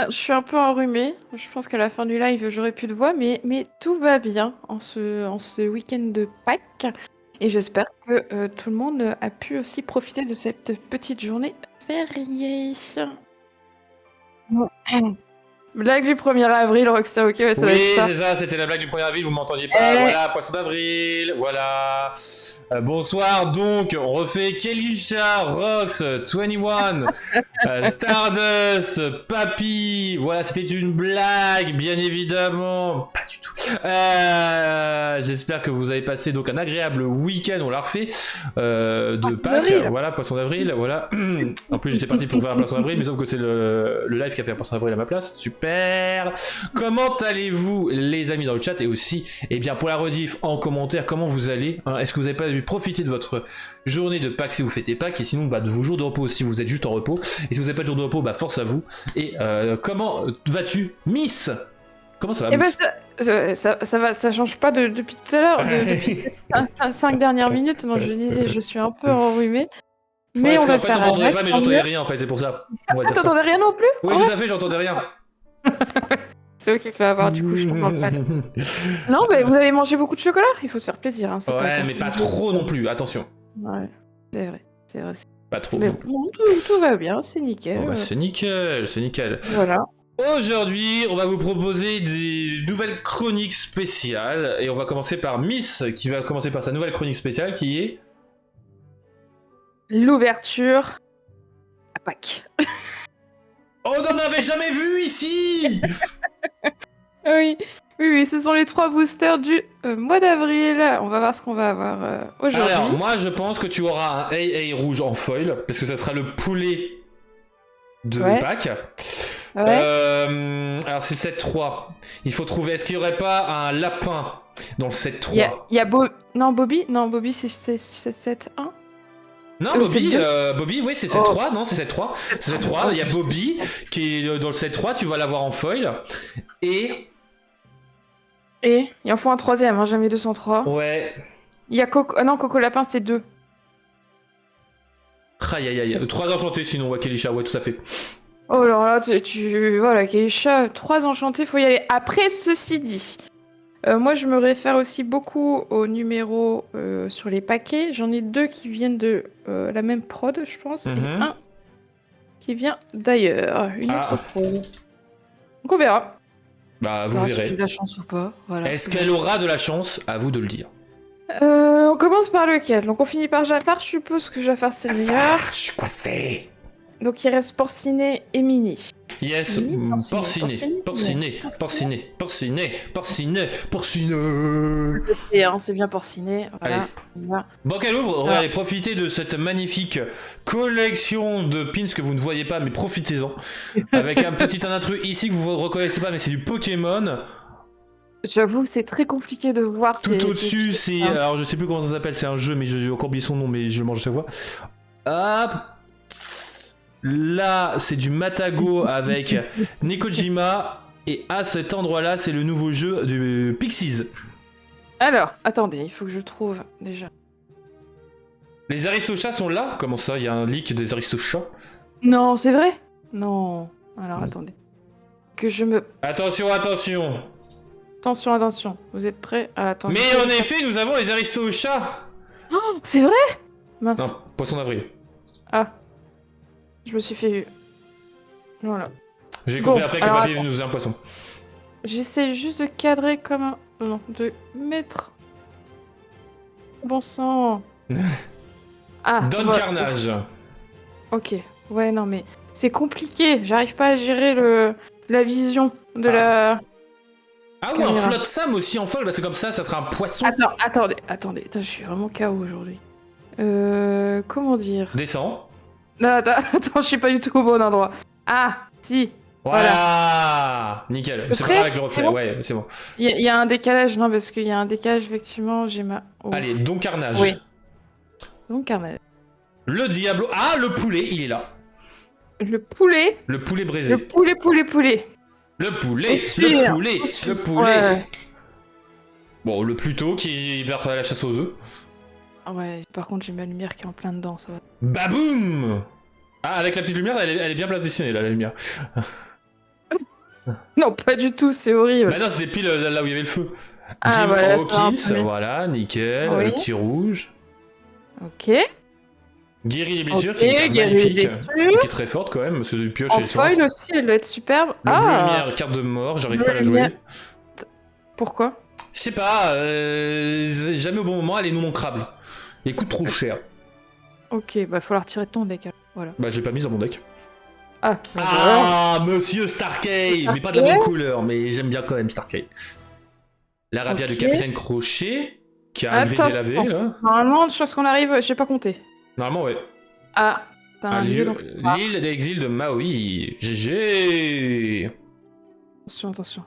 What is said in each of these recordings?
Je suis un peu enrhumée. Je pense qu'à la fin du live, j'aurai plus de voix, mais tout va bien en ce week-end de Pâques. Et j'espère que tout le monde a pu aussi profiter de cette petite journée fériée. Blague du 1er avril, Rockstar, ok, ouais, ça doit Oui, être ça. c'est ça, c'était la blague du 1er avril, vous m'entendiez pas. Eh. Voilà, poisson d'avril, voilà. Bonsoir, donc, on refait Kelisha, Rox, 21, Stardust, Papy. Voilà, c'était une blague, bien évidemment. Pas du tout. J'espère que vous avez passé donc un agréable week-end, on l'a refait, de Poisson Pâques. d'avril. Voilà, poisson d'avril, voilà. En plus, j'étais parti pour faire un poisson d'avril, mais sauf que c'est le live qui a fait un poisson d'avril à ma place. Super. Comment allez-vous, les amis, dans le chat, et aussi, eh bien, pour la rediff en commentaire, comment vous allez, hein? Est-ce que vous n'avez pas pu profiter de votre journée de Pâques si vous fêtez Pâques, et sinon, bah, de vos jours de repos si vous êtes juste en repos, et si vous n'avez pas de jour de repos, bah, force à vous. Et comment vas-tu, Miss? Comment ça va, Eh ben, Miss? ça va, ça change pas depuis tout à l'heure, depuis ces 5 dernières minutes. Donc je disais, je suis un peu enrhumée. Mais Ouais, on parce va qu'en fait, faire t'entendais avec, pas, mais tant j'entendais mieux. rien, en fait, c'est pour ça. On va Ah, dire ça. t'entendais rien non plus? Oui, Ah tout ouais. à fait, j'entendais rien. C'est ok, fait avoir, du coup, je comprends pas. Non, mais vous avez mangé beaucoup de chocolat? Il faut se faire plaisir, hein, c'est pas Ouais, bon. mais pas trop non plus, attention. Ouais, c'est vrai, c'est vrai. Pas trop Mais non plus. bon, tout va bien, c'est nickel. Bon, bah, c'est nickel, c'est nickel. Voilà. Aujourd'hui, on va vous proposer des nouvelles chroniques spéciales. Et on va commencer par Miss, qui va commencer par sa nouvelle chronique spéciale, qui est... L'ouverture à Pâques. On n'en avait jamais vu ici. Oui, oui, ce sont les 3 boosters du mois d'avril. On va voir ce qu'on va avoir aujourd'hui. Alors, moi, je pense que tu auras un AA rouge en foil, parce que ça sera le poulet de Ouais. Pâques. Ouais. Alors, c'est 7-3. Il faut trouver... Est-ce qu'il n'y aurait pas un lapin dans le 7-3? Il y a Non, Bobby, c'est 7-1. Non, c'est Bobby, oui, c'est Oh. 7-3, non, c'est 7-3. C'est 7-3, il y a Bobby qui est dans le 7-3, tu vas l'avoir en foil. Et... Et il en faut un 3ème, hein, jamais 203. Ouais. Il y a Coco... Ah non, Coco Lapin, c'est 2. Aïe aïe aïe. 3 enchantés sinon, ouais, Kelisha, ouais, tout à fait. Oh là là, voilà, Keisha, 3 enchantés, faut y aller. Après, ceci dit, moi je me réfère aussi beaucoup aux numéros sur les paquets. J'en ai 2 qui viennent de la même prod, je pense, et un qui vient d'ailleurs, une autre prod. Donc on verra. Bah, vous On verra si verrez. j'ai de la chance ou pas. Voilà. Est-ce qu'elle aura de la chance? À vous de le dire. On commence par lequel? Donc on finit par Jafar, je suppose que Jafar c'est le meilleur. Je suis coincé. Donc il reste Porcinet et Mini. Yes, Mini, porciné. C'est bien Porcinet. Voilà. Allez. Bon, qu'elle ouvre, regardez, profitez de cette magnifique collection de pins que vous ne voyez pas, mais profitez-en. Avec un petit intrus ici que vous ne reconnaissez pas, mais c'est du Pokémon. J'avoue, c'est très compliqué de voir. Tout au-dessus, c'est... Alors, je sais plus comment ça s'appelle, c'est un jeu, mais j'ai encore oublié son nom, mais je le mange à chaque fois. Hop. Là, c'est du Matago avec Nekojima. Et à cet endroit-là, c'est le nouveau jeu du Pixies. Alors, attendez, il faut que je trouve déjà. Les Aristochats sont là? Comment ça? Il y a un leak des Aristochats? Non, c'est vrai? Non. Alors, attendez. Que je me... Attention, attention. Attention. Vous êtes prêts? Ah, attendez. Mais en effet, nous avons les Aristochats. Oh, c'est vrai? Mince. Non, poisson d'avril. Ah. Je me suis fait... Voilà. J'ai compris Bon, après que alors, Papy attends. nous faisait un poisson. J'essaie juste de cadrer comme un... Non, de mettre... Bon sang. Ah, Don voilà. Carnage. Ok. Ouais, non, mais c'est compliqué. J'arrive pas à gérer la vision de la... Ah ouais, un Caméra. flotte Sam aussi en folle, bah c'est comme ça sera un poisson. Attendez. Attends, je suis vraiment KO aujourd'hui. Comment dire? Descends. Non, attends, je suis pas du tout au bon endroit. Ah, si. Voilà. Nickel. Peu C'est près, pas avec le reflet, c'est bon ouais, c'est bon. Il y a un décalage, non, parce qu'il y a un décalage, effectivement, j'ai ma... Oh. Allez, Don Carnage. Oui. Donc, Carmel. Le Diablo. Ah, le poulet, il est là. Le poulet. Le poulet braisé. Le poulet. Le poulet, Aussi, le poulet, aussi. le poulet. Ouais. Bon, le Pluto qui part à la chasse aux œufs. Ouais, par contre, j'ai ma lumière qui est en plein dedans, ça va. Baboum. Ah, avec la petite lumière, elle est bien positionnée là, la lumière. Non, pas du tout, c'est horrible. Bah non, c'était pile là où il y avait le feu. Ah, Jim voilà, ça va un Hawkins, peu mieux. voilà, nickel. Oui. Le petit rouge. Ok. Guérit les blessures, Ok, qui est une carte guérit les magnifique. blessures. Qui est très forte quand même, parce que du pioche En et essence. foil aussi, elle doit être superbe. Le bleu Ah, lumière, carte de mort, j'arrive bleu pas à la lumière. jouer. Pourquoi? Je sais pas, jamais au bon moment, elle est non mancrable. Elle coûte trop cher. Ok, bah faut la retirer de ton deck. Alors. Voilà. Bah j'ai pas mis dans mon deck. Ah, Ah, monsieur Starkey, mais pas de la Starkey. bonne couleur, mais j'aime bien quand même Starkey. La rapière Ok. du capitaine Crochet, qui a un gris Attention. délavé là. Normalement, je pense qu'on arrive, j'ai pas compté. Normalement, ouais. Ah, t'as un lieu, donc c'est pas. L'île d'exil de Maui. GG. Attention, attention.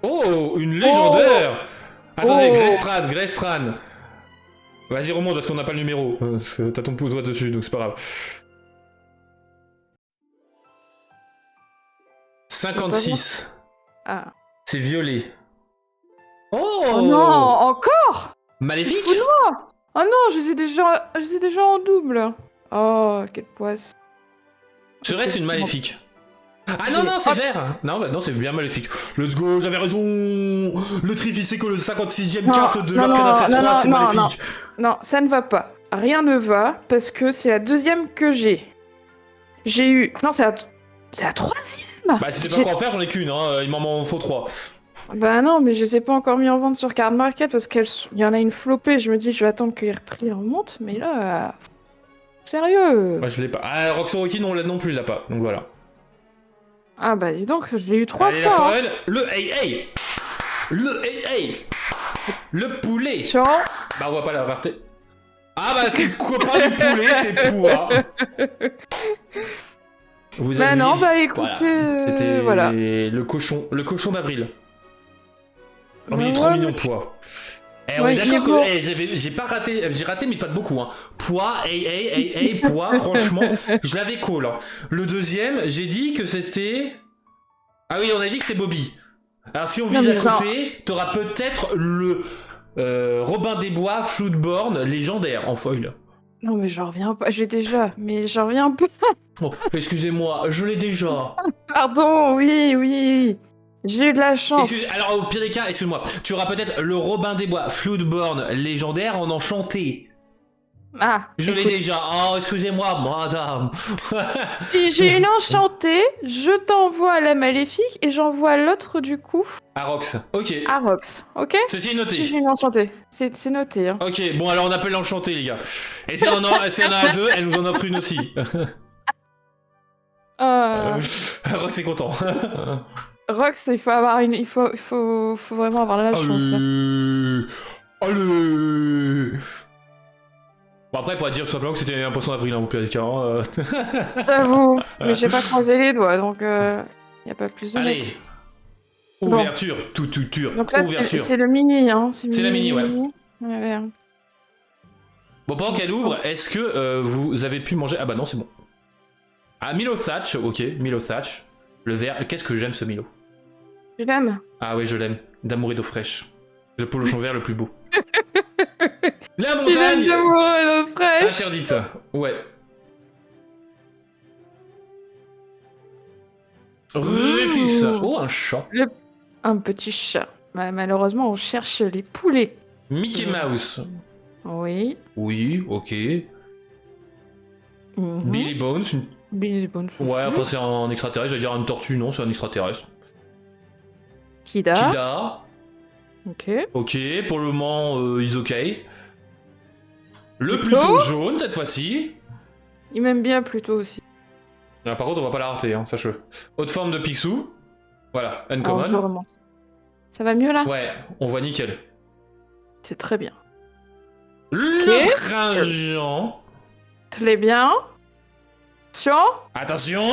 Oh, une légendaire. Attendez, Oh. Grestran. Vas-y, remonte parce qu'on n'a pas le numéro. T'as ton doigt dessus, donc c'est pas grave. 56. Ah. C'est violet. Oh Oh, non, encore? Maléfique. Oh non, je les ai déjà en double. Oh, quelle poisse. Serait-ce Ok. une maléfique? Ah non, non, c'est vert. Non, bah non, c'est bien maléfique. Let's go, j'avais raison. Le Trificeco, le 56e Non, carte de non, l'Arcana non, 7-3, non, c'est non, maléfique. Non, ça ne va pas. Rien ne va parce que c'est la deuxième que j'ai. J'ai eu. Non, c'est la troisième. Bah, si tu sais pas quoi en faire, j'en ai qu'une, hein. Il m'en faut 3. Bah non, mais je les ai pas encore mis en vente sur Card Market parce qu'il y en a une flopée. Je me dis, je vais attendre que les prix remontent. Mais là, sérieux. Bah, je l'ai pas. Ah, Roxoroki, non, non plus, il l'a pas. Donc voilà. Ah bah dis donc, je l'ai eu 3 Allez, la fois. folle. Le hey. Le hey. Le poulet. Tiens. Bah, on voit pas la rareté. Ah, bah, c'est le copain du poulet, c'est Poua. Vous Bah avez non, vu. bah écoutez, Voilà. C'était voilà. le cochon d'avril. Oh, mais il est Ouais, trop mais mignon, Poua. Eh, on Ouais, est il est d'accord que beau. j'ai pas raté, j'ai raté, mais pas de beaucoup. Hein. Poua, Poua, franchement, je l'avais cool. Hein. Le deuxième, j'ai dit que c'était. Ah oui, on a dit que c'était Bobby. Alors si on Non, vise à mais genre- côté, t'auras peut-être le Robin des Bois Floodborn légendaire en foil. Non mais j'en reviens pas, j'ai déjà, mais j'en reviens pas. Oh, excusez-moi, je l'ai déjà. Pardon, oui. J'ai eu de la chance. Alors au pire des cas, excuse-moi, tu auras peut-être le Robin des Bois Floodborn légendaire en enchanté. Ah, Je l'ai écoute, déjà. Oh, excusez-moi, madame. si j'ai une enchantée, je t'envoie la maléfique et j'envoie l'autre du coup Arox, ok. à Rox, ok? Ceci est Si noté. j'ai une enchantée, c'est noté. Hein. Ok, bon alors on appelle l'enchanté les gars. Et si on en a deux, elle nous en offre une aussi. Rox est content. Rox, il faut avoir une, il faut vraiment avoir la chance. Hein. Allez. Bon après, pour dire tout simplement que c'était un poisson d'avril, hein, au pire des cas. Hein. J'avoue, mais j'ai pas croisé les doigts, donc y a pas plus de mec. Allez. Ouverture, tout, Donc là, ouverture. c'est le mini, hein. C'est la mini, ouais. Ouais. Bon, pendant qu'elle ouvre, est-ce que vous avez pu manger... Ah bah non, c'est bon. Ah, Milo Thatch, ok, Milo Thatch. Le vert, qu'est-ce que j'aime ce Milo. Tu l'aimes? Ah oui, je l'aime. D'amour et d'eau fraîche. Le polochon vert le plus beau. La Tu l'aimes montagne d'amour et l'eau fraîche? interdite. Ouais. Rufus. Oh, un chat. Un petit chat. Bah, malheureusement, on cherche les poulets. Mickey Mouse. Oui. Oui, ok. Mhm. Billy Bones. Billy Bones. Ouais, enfin c'est un extraterrestre. J'allais dire une tortue, non, c'est un extraterrestre. Kida. Kida. Ok. Ok, pour le moment, is ok. Le Pluto. Pluto jaune, cette fois-ci. Il m'aime bien plutôt aussi. Ah, par contre, on va pas la rater, hein, sache-le. Haute forme de Picsou. Voilà, Alors, je uncommon. remonte. Ça va mieux là? Ouais, on voit nickel. C'est très bien. Le printemps. Très bien. Attention. Attention.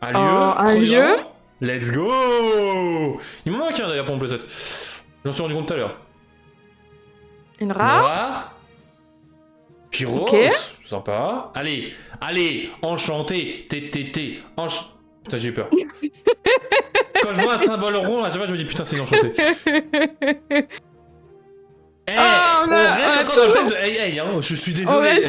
Un lieu. Un trop lieu. bien. Let's go. Il m'en manque un d'ailleurs pour mon play-set. J'en suis rendu compte tout à l'heure. Une rare. Noir. Pyros. Ok. Sympa. Allez, enchanté. Putain, j'ai eu peur. Quand je vois un symbole rond, à chaque fois, je me dis putain, c'est une enchantée. Eh, Ah, on reste encore dans le thème de hey, hein. Je suis désolé.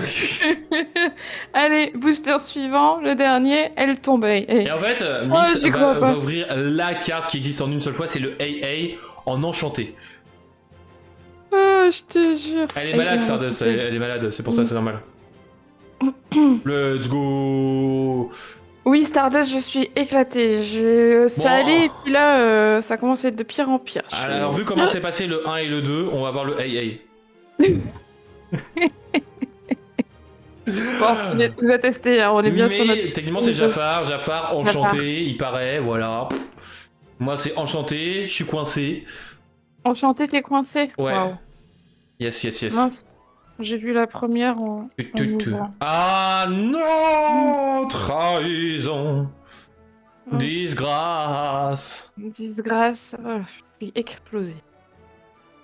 Allez, booster suivant, le dernier, elle tombe. Et en fait, Miss va ouvrir la carte qui existe en une seule fois, c'est le hey en enchanté. Oh, je te jure. Elle est malade, Stardust, elle est malade, c'est pour ça, c'est normal. Let's go. Oui, Stardust, je suis éclatée. Ça allait, et puis là, ça commence à être de pire en pire. Alors, vu comment s'est passé le 1 et le 2, on va voir le hey. Bon, on va tester, hein, on est bien sur notre... Techniquement, c'est Jafar, enchanté, il paraît, voilà. Moi, c'est enchanté, je suis coincé. Enchanté, t'es coincé. Ouais. Wow. Yes. Mince, j'ai vu la première en ouvrant. Ah non, trahison, disgrâce. Disgrâce, oh, je suis explosé.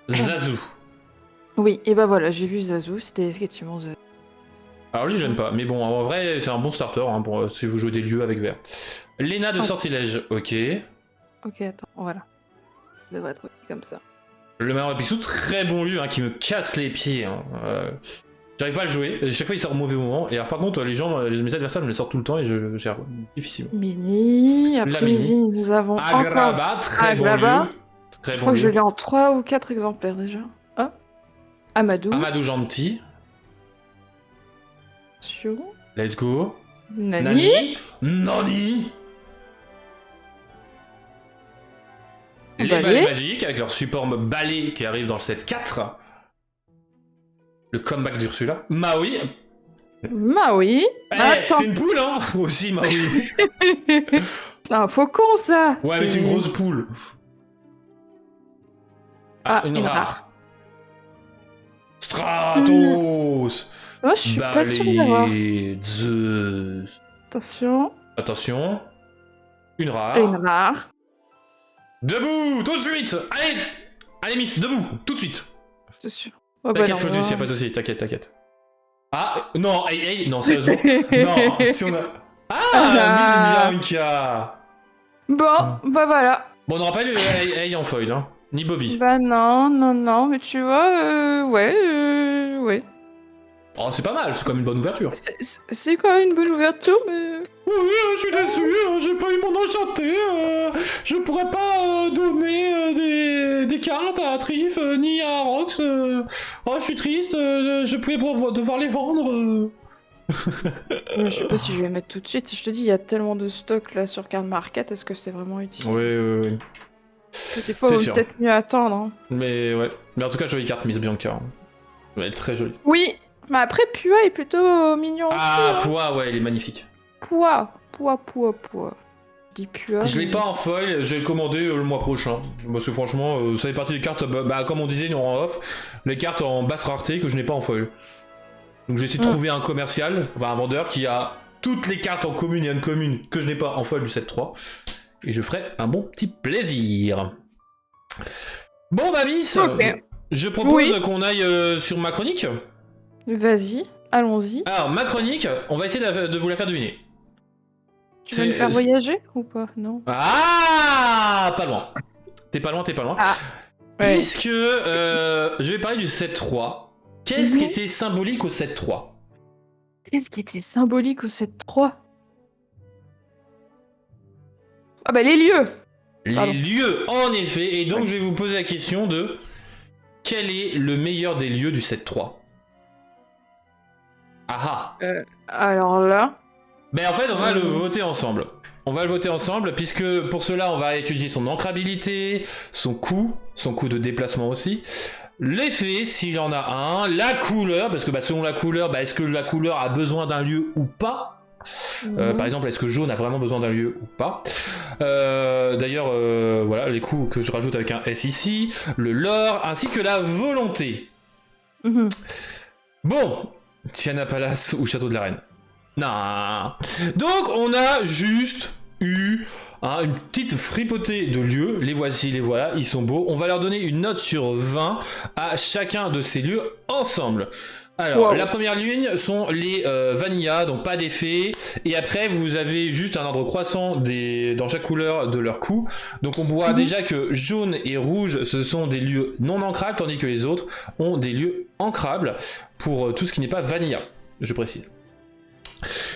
Zazu. Oui, et bah voilà, j'ai vu Zazu, c'était effectivement Zazu. Alors lui, j'aime pas, mais bon, en vrai, c'est un bon starter hein, pour si vous jouez des lieux avec vert. Lena de sortilège, ok. Ok, attends, voilà. Ça devrait être comme ça. Le Manoir Picsou, très bon lieu, hein, qui me casse les pieds. Hein. J'arrive pas à le jouer, chaque fois il sort au mauvais moment. Et alors par contre, mes adversaires me les sortent tout le temps et je gère difficilement. Mini, après midi, nous avons Agrabah, encore... très bon lieu. Je crois que je l'ai en 3 ou 4 exemplaires déjà. Oh. Amadou gentil. Let's go. Nani. Les balais magiques avec leur superbe balai qui arrive dans le set 4. Le comeback d'Ursula. Maui. C'est une poule, hein. Aussi, Maui. C'est un faucon, ça. Ouais, mais c'est une grosse poule. Une rare. Stratos. Moi, je suis pas sûr d'avoir. Zeus. Attention. Une rare. Debout, tout de suite. Allez Miss, debout, tout de suite. C'est sûr. T'inquiète, Flodus, y'a pas de soucis, t'inquiète. Ah, non, non, sérieusement. Non, si on a... Miss Bianca. Bon, bah voilà. Bon, on n'aura pas eu hey en foil, hein. Ni Bobby. Bah non, mais tu vois, ouais. Oh, c'est pas mal, c'est quand même une bonne ouverture. C'est quand même une bonne ouverture, mais... Oui, je suis déçu, j'ai pas eu mon enchanté, je pourrais pas donner des cartes à Trif, ni à Rox, oh, je suis triste, je pouvais devoir les vendre. Je sais pas si je vais les mettre tout de suite, je te dis, il y a tellement de stock là sur Card Market, est-ce que c'est vraiment utile? Oui. Des fois, il vaut peut-être mieux attendre. Hein. Mais ouais, mais en tout cas, jolie carte, Miss Bianca. Hein. Elle est très jolie. Oui, mais après, Pua est plutôt mignon aussi. Ah, Pua, ouais, il est magnifique. Pua. Je dis Pua. Je l'ai pas en foil, je vais le commander le mois prochain. Parce que franchement, ça fait partie des cartes, comme on disait, nous en off, les cartes en basse rareté que je n'ai pas en foil. Donc j'ai essayé de trouver un commercial, enfin un vendeur qui a toutes les cartes en commune et en commune que je n'ai pas en foil du set 3. Et je ferai un bon petit plaisir. Bon, bah Miss, je propose qu'on aille sur ma chronique. Vas-y, allons-y. Alors, ma chronique, on va essayer de vous la faire deviner. Tu vas me faire voyager ou pas? Non. Ah, pas loin. T'es pas loin. Ah, puisque je vais parler du 7-3. Qu'est-ce qui était symbolique au 7-3? Qu'est-ce qui était symbolique au 7-3? Ah bah les lieux. Les lieux, en effet. Et donc je vais vous poser la question de quel est le meilleur des lieux du 7-3? Alors là... Ben en fait, on va le voter ensemble. Puisque pour cela, on va étudier son ancrabilité, son coût de déplacement aussi, l'effet, s'il y en a un, la couleur, parce que selon la couleur, est-ce que la couleur a besoin d'un lieu ou pas? Par exemple, est-ce que jaune a vraiment besoin d'un lieu ou pas? D'ailleurs, voilà, les coûts que je rajoute avec un S ici, le lore, ainsi que la volonté. Bon, Tiana Palace ou Château de la Reine. Non. Donc, on a juste eu une petite fripotée de lieux. Les voici, les voilà, ils sont beaux. On va leur donner une note sur 20 à chacun de ces lieux ensemble. Alors, la première ligne sont les vanilla, donc pas d'effet. Et après, vous avez juste un ordre croissant dans chaque couleur de leur coup. Donc, on voit déjà que jaune et rouge, ce sont des lieux non ancrables, tandis que les autres ont des lieux ancrables pour tout ce qui n'est pas vanilla, je précise.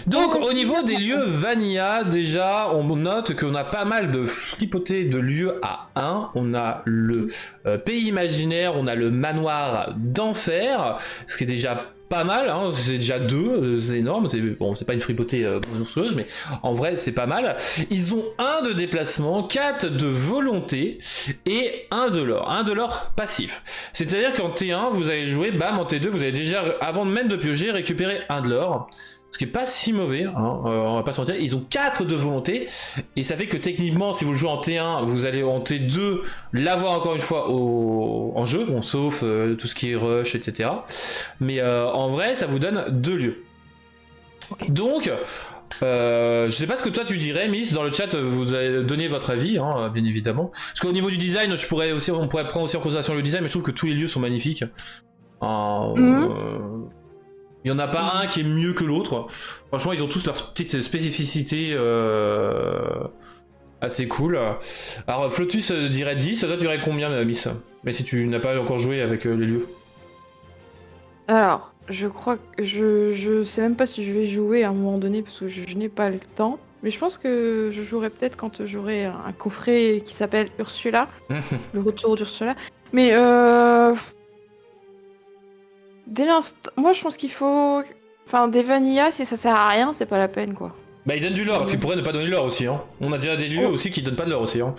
Donc au niveau des lieux vanilla, déjà on note qu'on a pas mal de fripotés de lieux à 1. On a le pays imaginaire, on a le manoir d'enfer, ce qui est déjà pas mal, hein. C'est déjà 2, c'est énorme, c'est pas une fripotée monstrueuse, mais en vrai c'est pas mal. Ils ont 1 de déplacement, 4 de volonté et 1 de l'or passif. C'est-à-dire qu'en T1 vous allez jouer, bam, en T2 vous avez déjà, avant même de piocher, récupéré 1 de l'or. Ce qui est pas si mauvais, hein, on va pas se mentir. Ils ont 4 de volonté, et ça fait que techniquement, si vous le jouez en T1, vous allez en T2 l'avoir encore une fois en jeu, bon, sauf tout ce qui est rush, etc. Mais en vrai, ça vous donne 2 lieux. Okay. Donc, je sais pas ce que toi tu dirais, Miss, dans le chat, vous allez donner votre avis, hein, bien évidemment. Parce qu'au niveau du design, on pourrait prendre aussi en considération le design, mais je trouve que tous les lieux sont magnifiques. Il n'y en a pas un qui est mieux que l'autre. Franchement, ils ont tous leurs petites spécificités assez cool. Alors, Flotus dirait 10. Toi, tu dirais combien, Miss? Mais si tu n'as pas encore joué avec les lieux. Alors, je crois que je sais même pas si je vais jouer à un moment donné parce que je n'ai pas le temps. Mais je pense que je jouerai peut-être quand j'aurai un coffret qui s'appelle Ursula. Le retour d'Ursula. Mais dès l'instant, moi je pense qu'il faut, enfin des vanilla, si ça sert à rien, c'est pas la peine quoi. Bah ils donnent du lore, parce qu'ils pourraient ne pas donner de lore aussi, hein. On a déjà des lieux aussi qui donnent pas de lore aussi, hein.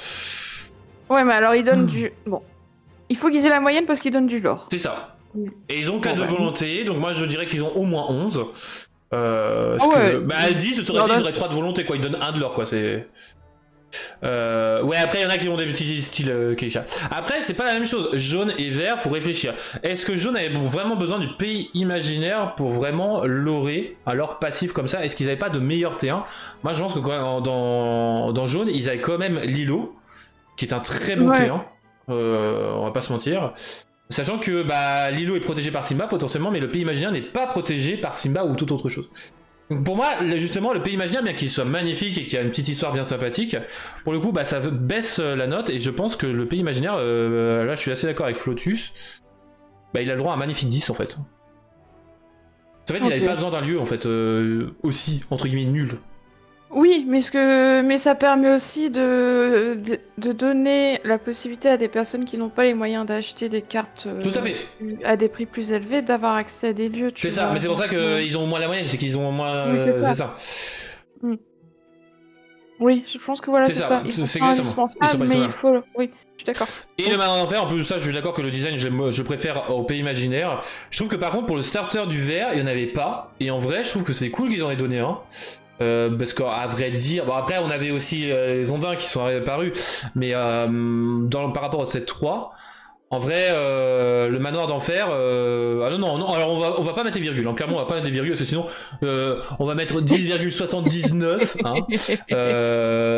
Ouais, mais alors ils donnent du, bon, il faut qu'ils aient la moyenne parce qu'ils donnent du lore. C'est ça. Et ils ont 4 de volonté, donc moi je dirais qu'ils ont au moins 11. Bah 10, ce serait 10, ils auraient 3 de volonté quoi, ils donnent 1 de lore quoi, c'est... ouais, après il y en a qui ont des petits styles Keisha. Après c'est pas la même chose, jaune et vert, faut réfléchir. Est-ce que jaune avait vraiment besoin du pays imaginaire pour vraiment lorer un lore passif comme ça? Est-ce qu'ils avaient pas de meilleur T1? Moi je pense que dans jaune ils avaient quand même Lilo, qui est un très bon T1, on va pas se mentir. Sachant que bah, Lilo est protégé par Simba potentiellement, mais le pays imaginaire n'est pas protégé par Simba ou toute autre chose. Donc pour moi, justement, le pays imaginaire, bien qu'il soit magnifique et qu'il y a une petite histoire bien sympathique, pour le coup, bah, ça baisse la note, et je pense que le pays imaginaire, là je suis assez d'accord avec Flotus, bah, il a le droit à un magnifique 10 en fait. En fait, il n'avait pas besoin d'un lieu, en fait, aussi, entre guillemets, nul. Oui, mais ça permet aussi de donner la possibilité à des personnes qui n'ont pas les moyens d'acheter des cartes tout à fait. À des prix plus élevés, d'avoir accès à des lieux. C'est ça, mais c'est pour ça qu'ils ont au moins la moyenne, c'est qu'ils ont au moins... Oui, c'est ça. Oui, je pense que voilà, c'est ça. Ils sont indispensables, mais il faut... Oui, je suis d'accord. Et le manoir d'enfer, en plus de ça, je suis d'accord que le design, je préfère au pays imaginaire. Je trouve que par contre, pour le starter du vert, il n'y en avait pas. Et en vrai, je trouve que c'est cool qu'ils en aient donné un. Parce qu'à vrai dire, bon après on avait aussi les ondins qui sont apparus, mais par rapport au set 3, en vrai le manoir d'enfer, ah non, alors on va pas mettre les virgules, hein. Clairement on va pas mettre des virgules, parce que sinon on va mettre 10,79, hein.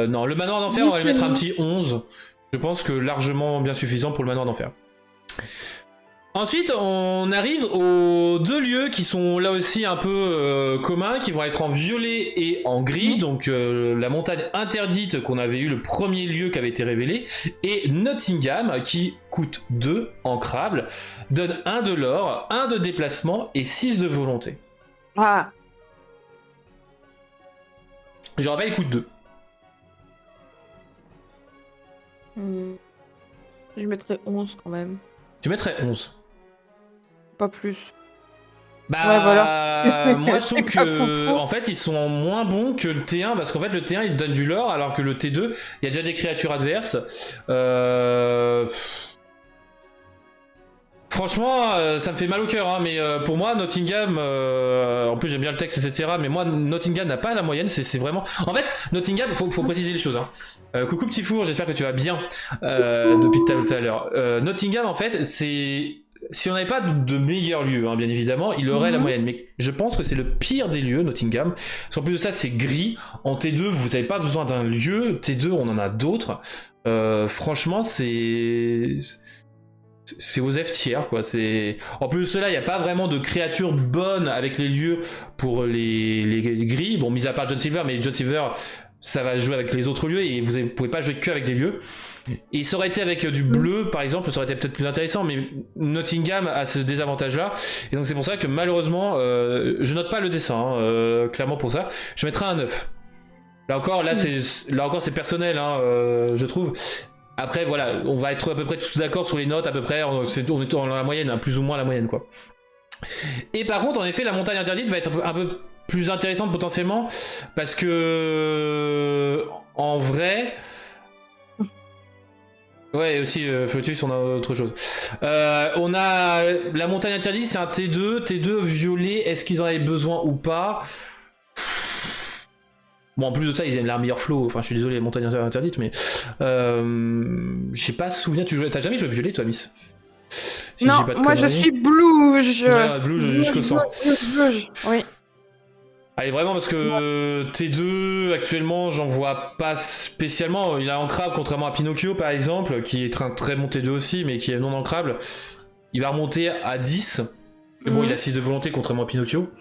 Non, le manoir d'enfer on va lui mettre un petit 11, je pense que largement bien suffisant pour le manoir d'enfer. Ensuite, on arrive aux 2 lieux qui sont là aussi un peu communs, qui vont être en violet et en gris. Donc la montagne interdite qu'on avait eu, le premier lieu qui avait été révélé, et Nottingham qui coûte 2 ancrables, donne 1 de l'or, 1 de déplacement et 6 de volonté. Ah. Je rappelle, il coûte 2. Je mettrais 11 quand même. Tu mettrais 11. Pas plus. Bah voilà. Moi je trouve que en fait ils sont moins bons que le T1, parce qu'en fait le T1 il te donne du lore, alors que le T2 il y a déjà des créatures adverses. Franchement ça me fait mal au cœur, hein, mais pour moi Nottingham, en plus j'aime bien le texte etc, mais moi Nottingham n'a pas la moyenne, c'est vraiment... En fait Nottingham, faut préciser les choses, hein. Coucou petit four, j'espère que tu vas bien depuis tout à l'heure. Nottingham en fait c'est... si on n'avait pas de meilleur lieu, hein, bien évidemment, il aurait la moyenne. Mais je pense que c'est le pire des lieux, Nottingham. Parce qu'en plus de ça, c'est gris. En T2, vous n'avez pas besoin d'un lieu. T2, on en a d'autres. Franchement, c'est aux F tiers, quoi. En plus de cela, il n'y a pas vraiment de créatures bonnes avec les lieux pour les gris. Bon, mis à part John Silver, mais John Silver, ça va jouer avec les autres lieux et vous ne pouvez pas jouer que avec des lieux. Et ça aurait été avec du bleu, par exemple, ça aurait été peut-être plus intéressant, mais Nottingham a ce désavantage-là. Et donc c'est pour ça que malheureusement, je note pas le dessin, hein, clairement pour ça. Je mettrai un 9. Là encore, c'est personnel, hein, je trouve. Après, voilà, on va être à peu près tous d'accord sur les notes, à peu près, on est dans la moyenne, hein, plus ou moins la moyenne, quoi. Et par contre, en effet, la montagne interdite va être un peu plus intéressante potentiellement, parce que en vrai... Ouais, aussi, Flotus, on a autre chose. On a la montagne interdite, c'est un T2, T2 violet, est-ce qu'ils en avaient besoin ou pas? Bon, en plus de ça, ils aiment la meilleure flow. Enfin, je suis désolé, les montagnes interdites, mais j'ai pas souvenir. T'as jamais joué violet, toi, Miss? Si non, moi je suis bluge. Ouais, bluge jusqu'au sang. Bluge, oui. Allez, vraiment, parce que T2, actuellement, j'en vois pas spécialement. Il est ancrable, contrairement à Pinocchio, par exemple, qui est un très bon T2 aussi, mais qui est non ancrable. Il va remonter à 10. Mais bon, il a 6 de volonté, contrairement à Pinocchio.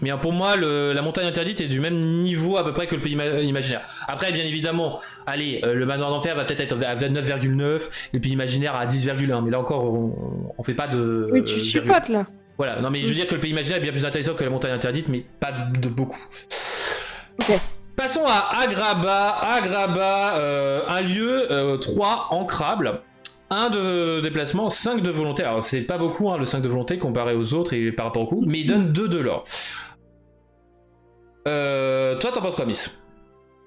Mais pour moi, la montagne interdite est du même niveau à peu près que le pays imaginaire. Après, bien évidemment, allez, le manoir d'enfer va peut-être être à 9,9 et le pays imaginaire à 10,1. Mais là encore, on fait pas de... Oui, tu chipotes là. Voilà, non mais je veux dire que le pays imaginaire est bien plus intéressant que la montagne interdite, mais pas de beaucoup. Ok. Passons à Agrabah. Agrabah, un lieu, 3 ancrables. 1 de déplacement, 5 de volonté. Alors c'est pas beaucoup, hein, le 5 de volonté comparé aux autres et par rapport au coup, mais il donne 2 de l'or. Toi t'en penses quoi, Miss?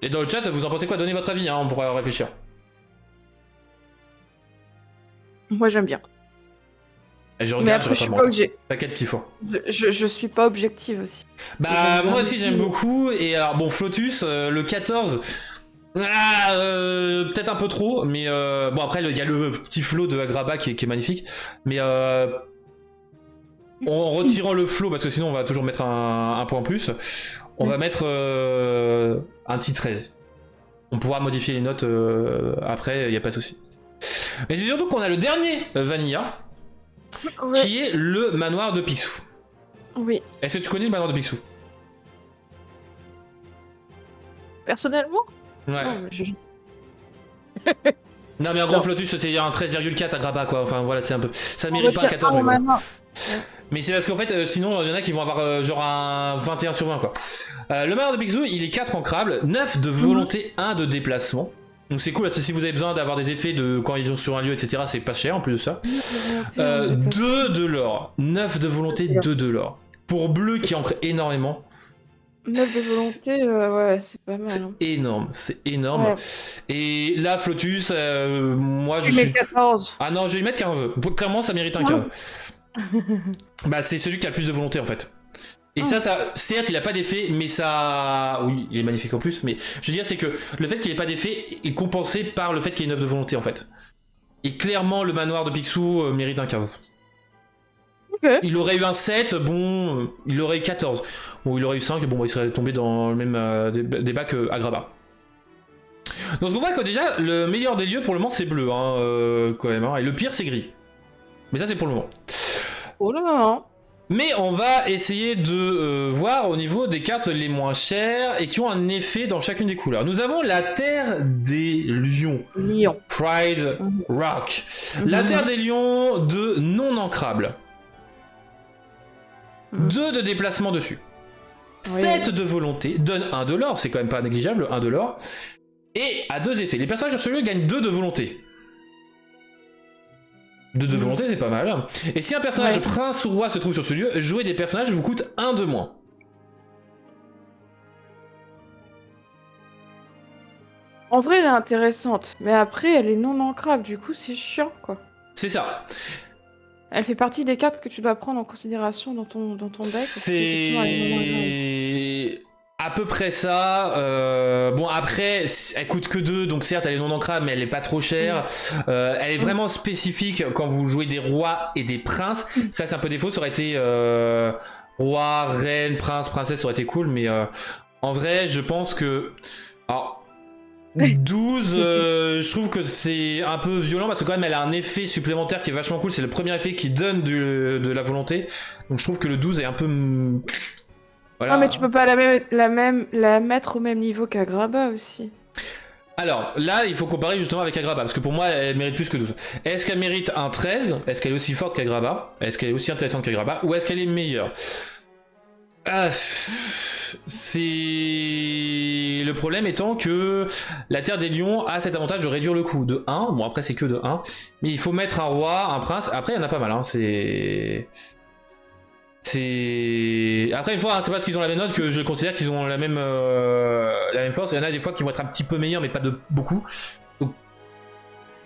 Et dans le chat, vous en pensez quoi? Donnez votre avis, hein, on pourra réfléchir. Moi j'aime bien. Et je mais regarde, après je suis pas objective. T'inquiète, petit four. Je suis pas objective aussi. Bah moi aussi j'aime beaucoup, et alors bon, Flotus, le 14... peut-être un peu trop, mais bon après il y a le petit flow de Agrabah qui est magnifique, mais en retirant le flow, parce que sinon on va toujours mettre un point en plus, on va mettre un petit 13. On pourra modifier les notes après, il n'y a pas de souci. Mais c'est surtout qu'on a le dernier Vanilla, ouais. qui est le manoir de Picsou. Oui. Est-ce que tu connais le manoir de Picsou? Personnellement? Ouais. Non, non mais en gros, Flotus, c'est un 13,4 à Agrabah, quoi. Enfin voilà, c'est un peu... Ça mérite pas un 14. Mais, bon. Mais c'est parce qu'en fait, sinon, il y en a qui vont avoir genre un 21 sur 20, quoi. Le manoir de Picsou, il est 4 ancrables, 9 de volonté, 1 de déplacement. Donc c'est cool, parce que si vous avez besoin d'avoir des effets de quand ils sont sur un lieu, etc., c'est pas cher en plus de ça. 2 de l'or, 9 de volonté, 2 de l'or. Pour bleu qui ancre énormément. 9 de volonté, ouais, c'est pas mal. Hein. C'est énorme. Ouais. Et là, Flotus, moi je suis... 14. Ah non, je vais lui mettre 15. Clairement, ça mérite un 15. Bah, c'est celui qui a le plus de volonté en fait. Et ça, certes, il a pas d'effet, mais ça... Oui, il est magnifique en plus, mais je veux dire, c'est que le fait qu'il ait pas d'effet est compensé par le fait qu'il ait 9 de volonté en fait. Et clairement, le manoir de Picsou mérite un 15. Okay. Il aurait eu un 7, bon, il aurait eu 14. Bon, il aurait eu 5, bon, il serait tombé dans le même débat que Agrabah. Donc on voit que déjà, le meilleur des lieux pour le moment, c'est bleu, hein, quand même, hein, et le pire, c'est gris. Mais ça, c'est pour le moment. Pour le moment. Mais on va essayer de voir au niveau des cartes les moins chères et qui ont un effet dans chacune des couleurs. Nous avons la Terre des Lions. Pride Rock. La Terre des Lions de non ancrable. 2 de déplacement dessus. 7 de volonté. Donne 1 de l'or, c'est quand même pas négligeable, 1 de l'or. Et à 2 effets. Les personnages sur ce lieu gagnent 2 de volonté. 2 de volonté, c'est pas mal. Et si un personnage prince ou roi se trouve sur ce lieu, jouer des personnages vous coûte 1 de moins. En vrai, elle est intéressante. Mais après, elle est non ancrable. Du coup, c'est chiant, quoi. C'est ça. Elle fait partie des cartes que tu dois prendre en considération dans ton deck. C'est... à peu près ça. Bon, après, elle coûte que 2, donc certes, elle est non ancrable, mais elle est pas trop chère. Elle est vraiment spécifique quand vous jouez des rois et des princes. Ça, c'est un peu défaut. Ça aurait été roi, reine, prince, princesse, ça aurait été cool, mais en vrai, je pense que. Alors, 12, je trouve que c'est un peu violent parce que quand même elle a un effet supplémentaire qui est vachement cool. C'est le premier effet qui donne de la volonté. Donc je trouve que le 12 est un peu. Voilà. Non, mais tu peux pas la mettre au même niveau qu'Agraba aussi. Alors là, il faut comparer justement avec Agraba parce que pour moi, elle mérite plus que 12. Est-ce qu'elle mérite un 13? Est-ce qu'elle est aussi forte qu'Agraba? Est-ce qu'elle est aussi intéressante qu'Agraba? Ou est-ce qu'elle est meilleure? C'est le problème étant que la Terre des Lions a cet avantage de réduire le coût de 1. Bon, après, c'est que de 1. Mais il faut mettre un roi, un prince. Après, il y en a pas mal. Hein. Après, une fois, hein, c'est parce qu'ils ont la même note que je considère qu'ils ont la même force. Il y en a des fois qui vont être un petit peu meilleurs, mais pas de beaucoup. Donc,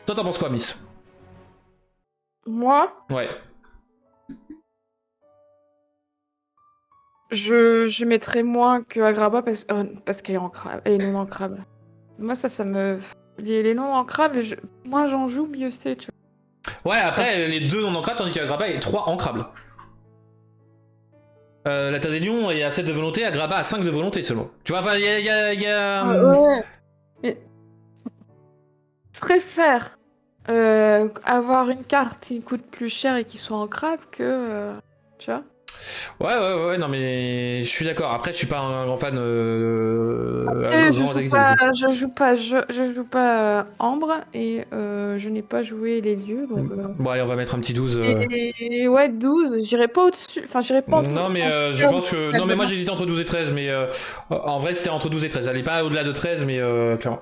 toi, t'en penses quoi, Miss? Moi, Ouais. je mettrais moins que Agraba parce qu'elle est ancrable. Elle est non ancrable. Moi, ça me. Les non ancrables, moins j'en joue, mieux c'est, tu vois. Ouais, après, les 2 non ancrables, tandis qu'Agraba est 3 ancrables. La Terre des Lions est à 7 de volonté, Agraba à 5 de volonté seulement. Tu vois, enfin, il y a... Ouais. Mais. Je préfère avoir une carte qui coûte plus cher et qui soit ancrable que. Tu vois? Ouais, non mais je suis d'accord. Après, je suis pas un grand fan. Je joue pas Ambre et je n'ai pas joué les lieux. Donc, Bon, allez, on va mettre un petit 12. Et ouais, 12, j'irai pas au-dessus. Enfin, j'irai pas entre. Non, mais je pense que. Non, mais moi j'hésitais entre 12 et 13, mais en vrai c'était entre 12 et 13. Elle est pas au-delà de 13, mais clairement.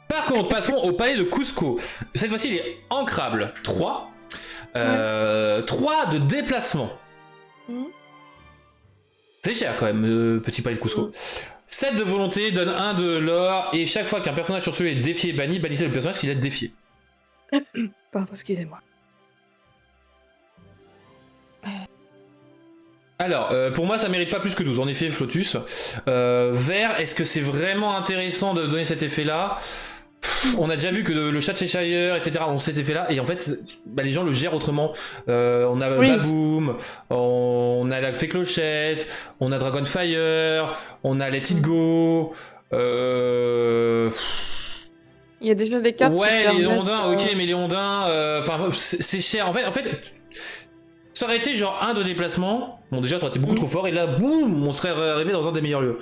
Par contre, passons au palais de Cusco. Cette fois-ci, il est ancrable. 3. 3 de déplacement. C'est cher quand même, petit palais de Cusco. 7 de volonté, donne 1 de l'or, et chaque fois qu'un personnage sur celui est défié, banni, bannissez le personnage qui l'a défié. Pardon, excusez-moi. Alors, pour moi, ça mérite pas plus que 12. En effet, Flotus. Vert, est-ce que c'est vraiment intéressant de donner cet effet-là? On a déjà vu que le chat de Cheshire, etc., ont cet effet-là, et en fait, les gens le gèrent autrement. On a Baboom, on a la Fée Clochette, on a Dragonfire, on a Let It Go. Il y a déjà des cartes. Ouais, les ondins, ok, mais les ondins, c'est cher. En fait, ça aurait été genre 1 de déplacement. Bon, déjà, ça aurait été beaucoup trop fort, et là, boum, on serait arrivé dans un des meilleurs lieux.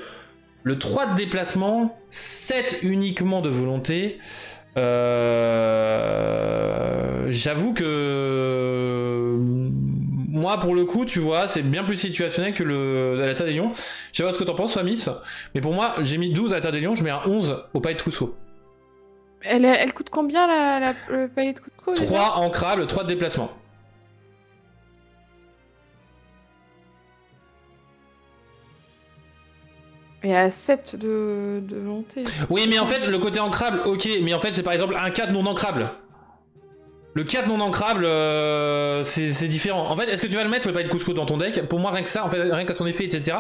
Le 3 de déplacement, 7 uniquement de volonté. J'avoue que moi, pour le coup, tu vois, c'est bien plus situationnel que la Terre des Lions. Je sais pas ce que t'en penses, Miss, mais pour moi, j'ai mis 12 à la Terre des Lions, je mets un 11 au palais de Cusco. Elle coûte combien le palais de Cusco? 3 ancrables, 3 de déplacement. Il y a 7 de volonté. Oui, mais en fait, le côté ancrable, ok, mais en fait, c'est par exemple un 4 non ancrable. Le 4 non ancrable, c'est différent. En fait, est-ce que tu vas le mettre, le palais de Cusco, dans ton deck? Pour moi, rien que ça, en fait, rien qu'à son effet, etc.,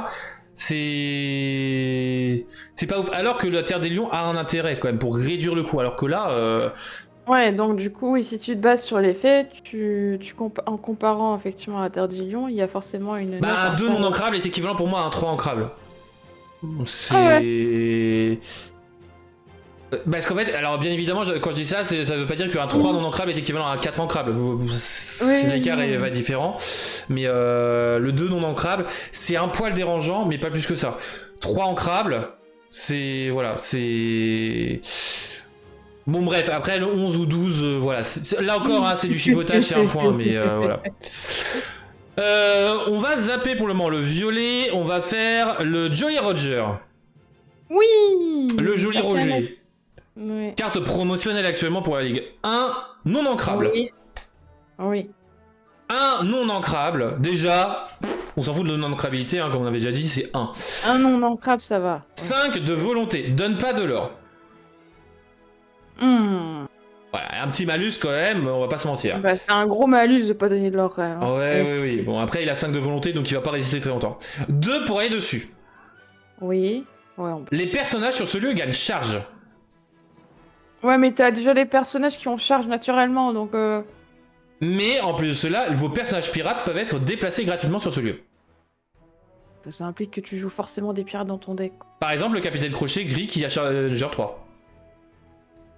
c'est pas ouf. Alors que la Terre des Lions a un intérêt, quand même, pour réduire le coût. Alors que là... Ouais, donc du coup, si tu te bases sur l'effet, en comparant effectivement à la Terre des Lions, il y a forcément une... un 2 non ancrable est équivalent pour moi à un 3 ancrable. C'est... Ah ouais. Parce qu'en fait, alors bien évidemment, quand je dis ça, ça veut pas dire qu'un 3 non ancrable est équivalent à un 4 ancrable. L'écart va différent. Mais le 2 non ancrable, c'est un poil dérangeant, mais pas plus que ça. 3 ancrable, c'est... Voilà, c'est... Bon bref, après le 11 ou 12, voilà. Là encore, hein, c'est du chipotage, c'est un point, mais voilà. On va zapper pour le moment le violet, on va faire le Jolly Roger. Oui. Le Jolly Roger. Ouais. Carte promotionnelle actuellement pour la Ligue 1, non ancrable. Oui. 1 non ancrable, déjà, on s'en fout de la non ancrabilité, hein, comme on avait déjà dit, c'est 1. Un non ancrable, ça va. 5 de volonté, donne pas de l'or. Voilà, un petit malus quand même, on va pas se mentir. Bah, c'est un gros malus de pas donner de l'or quand même. Hein. Ouais, oui, oui. Bon, après, il a 5 de volonté, donc il va pas résister très longtemps. 2 pour aller dessus. Oui. Ouais, Les personnages sur ce lieu gagnent charge. ouais, mais t'as déjà des personnages qui ont charge naturellement, donc... Mais en plus de cela, vos personnages pirates peuvent être déplacés gratuitement sur ce lieu. Ça implique que tu joues forcément des pirates dans ton deck. Par exemple, le capitaine Crochet gris qui a Challenger 3.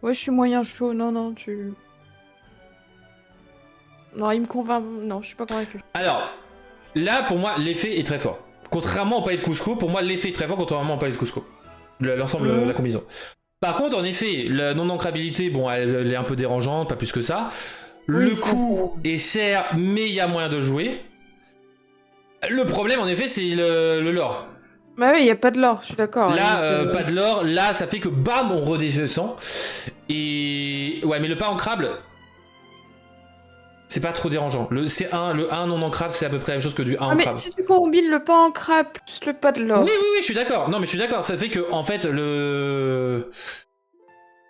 Ouais, je suis moyen chaud. Non, non, tu... Non, il me convainc... Non, je suis pas convaincu. Alors, là, pour moi, l'effet est très fort. Contrairement au palais de Cusco, pour moi, l'effet est très fort contrairement au palais de Cusco. L'ensemble de la combinaison. Par contre, en effet, la non-ancrabilité, bon, elle est un peu dérangeante, pas plus que ça. Le coût est cher, mais il y a moyen de jouer. Le problème, en effet, c'est le lore. Bah oui, y a pas de l'or, je suis d'accord. Là, pas de lore, là, ça fait que bam, on redescend. Et... Ouais, mais le pas ancrable... C'est pas trop dérangeant. Le 1 non ancrable, c'est à peu près la même chose que du 1 ancrable. Mais si tu combines le pas ancrable plus le pas de l'or... Oui, je suis d'accord. Non, mais je suis d'accord. Ça fait que, en fait,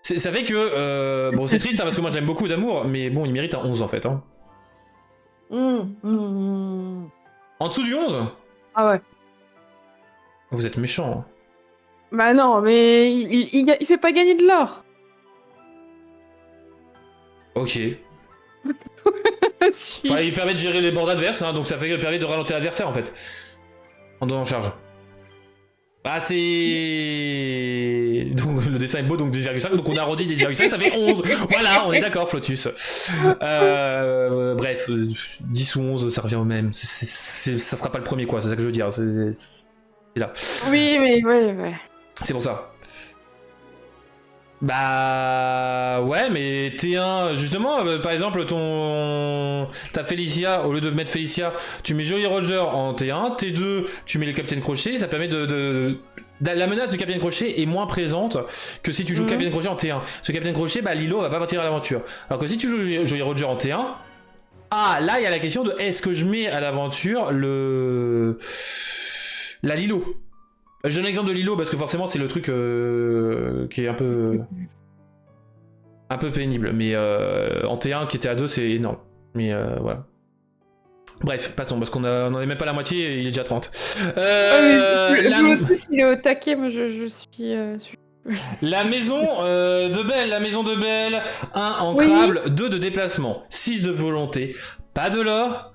ça fait que... Bon, c'est triste, hein, parce que moi, j'aime beaucoup d'amour, mais bon, il mérite un 11, en fait. Hein. En dessous du 11 ? Ah ouais. Vous êtes méchant. Hein. Bah non, mais il fait pas gagner de l'or. Ok. Enfin, il permet de gérer les bords adverses, hein, donc ça permet de ralentir l'adversaire, en fait. En donnant charge. Ah, c'est... Donc, le dessin est beau, donc 10,5. Donc, on arrondit 10,5, ça fait 11. Voilà, on est d'accord, Flotus. Bref, 10 ou 11, ça revient au même. Ça sera pas le premier, quoi, c'est ça que je veux dire. C'est là. Oui, mais ouais. C'est pour ça. Bah ouais, mais T1 justement, par exemple ta Felicia, au lieu de mettre Felicia, tu mets Jolly Roger en T1, T2 tu mets le Capitaine Crochet, ça permet la menace du Capitaine Crochet est moins présente que si tu joues Capitaine Crochet en T1. Ce Capitaine Crochet, bah Lilo va pas partir à l'aventure. Alors que si tu joues Jolly Roger en T1, ah là il y a la question de est-ce que je mets à l'aventure la Lilo. Je donne l'exemple de Lilo parce que forcément c'est le truc qui est un peu pénible, mais en T1 qui était à 2 c'est énorme. Mais voilà. Bref, passons parce qu'on en est même pas à la moitié et il est déjà 30. Le plus il est au taquet, moi je suis... La maison de Belle, 1 ancrable, 2 de déplacement, 6 de volonté, pas de l'or.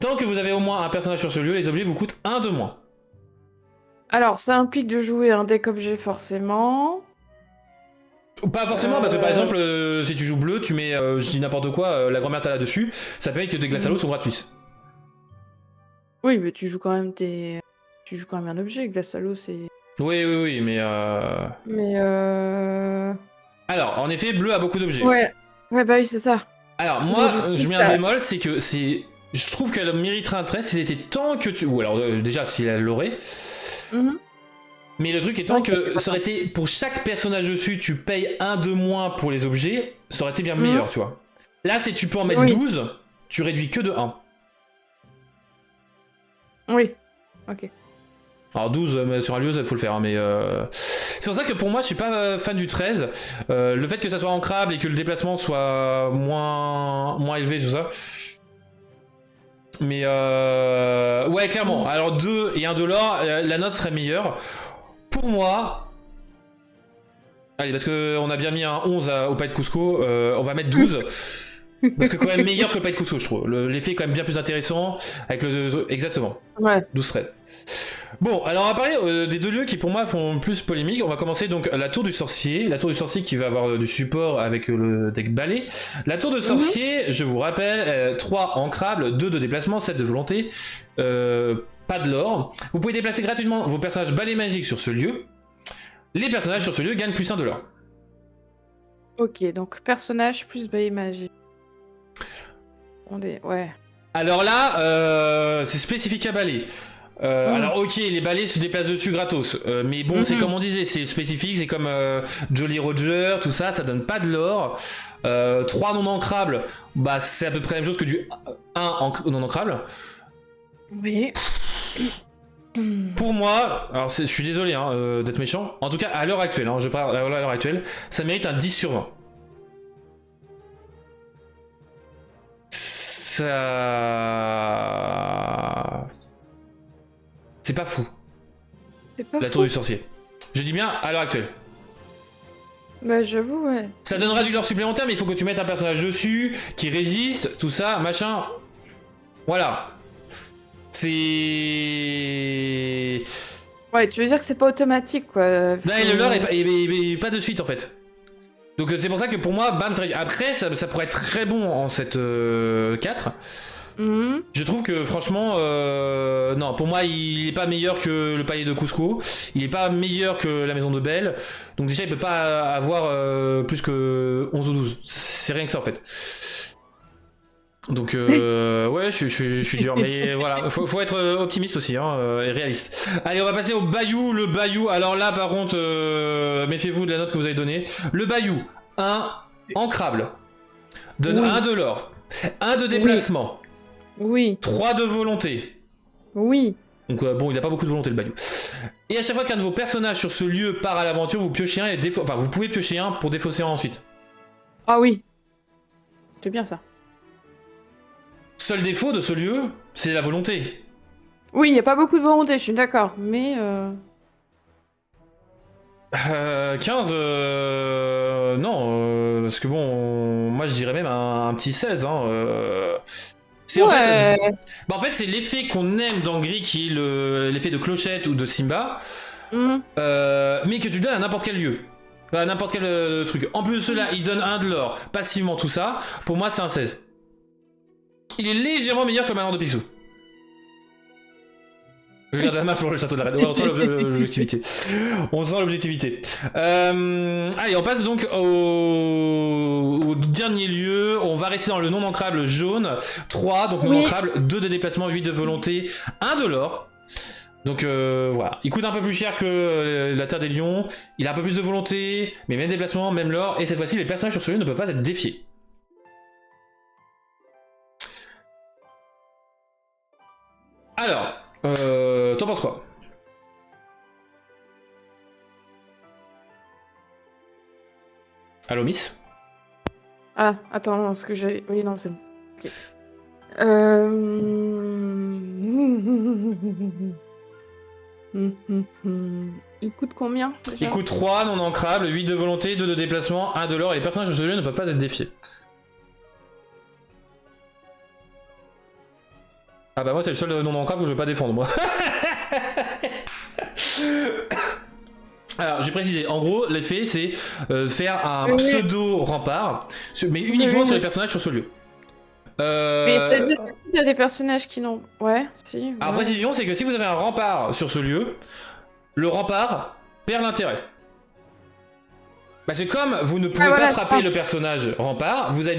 Tant que vous avez au moins un personnage sur ce lieu, les objets vous coûtent 1 de moins. Alors, ça implique de jouer un deck objet forcément. Pas forcément, parce que par exemple, si tu joues bleu, tu mets, je dis n'importe quoi, la grand-mère t'as là-dessus, ça permet que tes glaces à l'eau sont gratuites. Oui, mais tu joues quand même Tu joues quand même un objet, glace à l'eau, c'est... Oui, mais... Alors, en effet, bleu a beaucoup d'objets. Ouais, bah oui, c'est ça. Alors, moi, je mets un bémol, c'est que c'est... Je trouve qu'elle mériterait un trait si c'était tant que tu... Ou alors, déjà, si elle l'aurait... Mais le truc étant que ça aurait été, pour chaque personnage dessus, tu payes 1 de moins pour les objets, ça aurait été bien meilleur, tu vois. Là, si tu peux en mettre 12, tu réduis que de 1. Oui, ok. Alors 12 sur un lieu, il faut le faire, hein, mais... C'est pour ça que pour moi, je suis pas fan du 13. Le fait que ça soit ancrable et que le déplacement soit moins élevé, tout ça... Mais ouais, clairement. Alors 2 et 1 de l'or, la note serait meilleure. Pour moi... Allez, parce qu'on a bien mis un 11 au Palais de Cusco, on va mettre 12. Parce que quand même meilleur que le Palais de Cusco, je trouve. L'effet est quand même bien plus intéressant. Avec le... Exactement. Ouais. 12-13. Bon, alors on va parler des deux lieux qui pour moi font plus polémique. On va commencer donc la tour du sorcier. La tour du sorcier qui va avoir du support avec le deck balai. La tour de sorcier, je vous rappelle, 3 ancrables, 2 de déplacement, 7 de volonté. Pas de l'or. Vous pouvez déplacer gratuitement vos personnages balai magiques sur ce lieu. Les personnages sur ce lieu gagnent plus 1 de l'or. Ok, donc personnage plus balai magique. Ouais. Alors là, c'est spécifique à balai. Alors ok, les balais se déplacent dessus gratos, mais bon, c'est comme on disait, c'est spécifique, c'est comme Jolly Roger, tout ça, ça donne pas de l'or. 3 non ancrables, bah c'est à peu près la même chose que du 1 non ancrable. Oui. Pour moi, alors je suis désolé hein, d'être méchant, en tout cas à l'heure actuelle, je parle à l'heure actuelle, ça mérite un 10 sur 20. ça... C'est pas fou, C'est pas la fou. tour du sorcier. Je dis bien à l'heure actuelle. Bah j'avoue, ouais. Ça donnera du lore supplémentaire, mais il faut que tu mettes un personnage dessus, qui résiste, tout ça, machin. Voilà. C'est... Ouais, tu veux dire que c'est pas automatique, quoi. Là, et le lore est pas de suite, en fait. Donc c'est pour ça que pour moi, bam, après, ça pourrait être très bon en cette 4. Mhm. Je trouve que franchement, non, pour moi, il est pas meilleur que le palais de Cusco. Il est pas meilleur que la maison de Belle. Donc déjà, il peut pas avoir plus que 11 ou 12. C'est rien que ça en fait. Donc ouais, je suis dur, mais voilà, faut être optimiste aussi, hein, et réaliste. Allez, on va passer au Bayou. Le Bayou, alors là, par contre, méfiez-vous de la note que vous avez donnée. Le Bayou, 1 ancrable, donne Oui. 1 de l'or, 1 de déplacement. Oui, 3 de volonté. oui. Donc bon, il a pas beaucoup de volonté le Bayou. Et à chaque fois qu'un de vos personnages sur ce lieu part à l'aventure, vous piochez un et enfin vous pouvez piocher un pour défausser un ensuite. Ah oui. C'est bien ça. Seul défaut de ce lieu, c'est la volonté. Oui, il y a pas beaucoup de volonté, je suis d'accord, mais 15, non, parce que bon, moi je dirais même un petit 16. Hein, c'est ouais. en fait, c'est l'effet qu'on aime dans Gris qui est l'effet de clochette ou de Simba, Mhm. mais que tu donnes à n'importe quel lieu. À n'importe quel truc. En plus de cela, il donne 1 de l'or, passivement tout ça. Pour moi, c'est un 16. Il est légèrement meilleur que le manoir de Picsou. Je regarde la map pour le château de la reine. Ouais, on sent l'objectivité. On sent l'objectivité. Allez, on passe donc au dernier lieu. On va rester dans le non ancrable jaune. 3, donc non Oui. ancrable, 2 de déplacement, 8 de volonté, 1 de l'or. Donc voilà. Il coûte un peu plus cher que la Terre des Lions. Il a un peu plus de volonté, mais même déplacement, même l'or. Et cette fois-ci, les personnages sur ce lieu ne peuvent pas être défiés. Alors, t'en penses quoi? Allo, Miss? Ah, attends, ce que j'ai. Oui, non, c'est bon. Ok. Il coûte combien déjà? Il coûte 3 non ancrables, 8 de volonté, 2 de déplacement, 1 de l'or, et les personnages de ce lieu ne peuvent pas être défiés. Ah bah moi c'est le seul non ancrable que je veux pas défendre moi. Alors j'ai précisé, en gros l'effet c'est faire un pseudo rempart, mais uniquement sur les personnages sur ce lieu. Mais c'est-à-dire qu'il y a des personnages qui n'ont... Ouais, si. Alors ouais. précision, c'est que si vous avez un rempart sur ce lieu, le rempart perd l'intérêt. Parce que comme vous ne pouvez pas frapper le personnage rempart, vous allez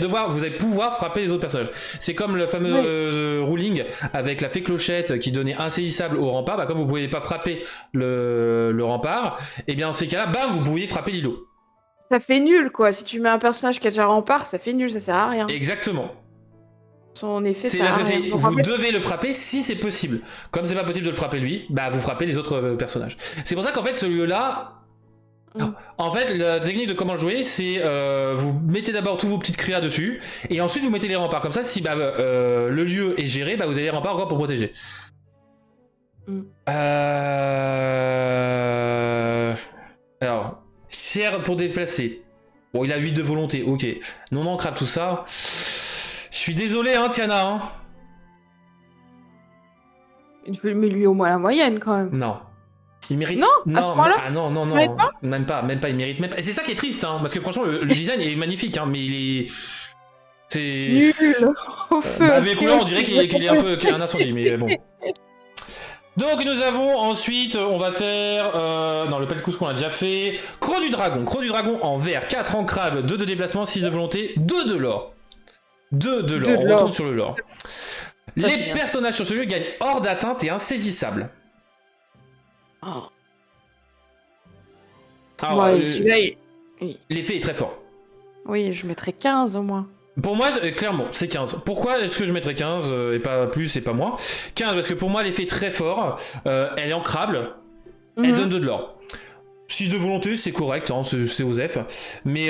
pouvoir frapper les autres personnages. C'est comme le fameux ruling avec la fée clochette qui donnait insaisissable au rempart. Bah, comme vous pouvez pas frapper le rempart, et bien dans ces cas-là, bam, vous pouviez frapper l'îlot. Ça fait nul, quoi. Si tu mets un personnage qui a déjà rempart, ça fait nul, ça sert à rien. Exactement. Son effet, C'est ça là sert que à rien. Donc, vous devez le frapper si c'est possible. Comme c'est pas possible de le frapper lui, bah vous frappez les autres personnages. C'est pour ça qu'en fait ce lieu-là, en fait, la technique de comment jouer, c'est vous mettez d'abord tous vos petites créas dessus, et ensuite vous mettez les remparts. Comme ça, si le lieu est géré, bah, vous avez les remparts encore pour protéger. Alors, cher pour déplacer. Bon, il a 8 de volonté, ok. Non ancrable, tout ça. Je suis désolé, hein, Tiana. Hein. Mais lui, au moins la moyenne, quand même. Non. Il mérite. Non, à ce point-là. Ah non, non, non. Même pas, il mérite même pas. Et c'est ça qui est triste, hein, parce que franchement, le design est magnifique, hein, mais il est. C'est. Nul au feu. Avec couleur, on dirait qu'il est un peu. Qu'il y a un incendie, mais bon. Donc nous avons ensuite, on va faire... non, le pet de couscous qu'on a déjà fait. Croc du dragon en vert, 4 ancrables, 2 de déplacement, 6 de volonté, 2 de l'or. 2 de l'or, on retourne sur le lore. Ça, les personnages sur ce lieu gagnent hors d'atteinte et insaisissables. Oh. Alors, ouais, celui-là, l'effet est très fort. Oui, je mettrais 15 au moins. Pour moi, clairement, c'est 15. Pourquoi est-ce que je mettrais 15 et pas plus et pas moins? 15 parce que pour moi, l'effet est très fort. Elle est ancrable. Elle donne 2 de l'or. 6 de volonté, c'est correct, hein, c'est Osef. Mais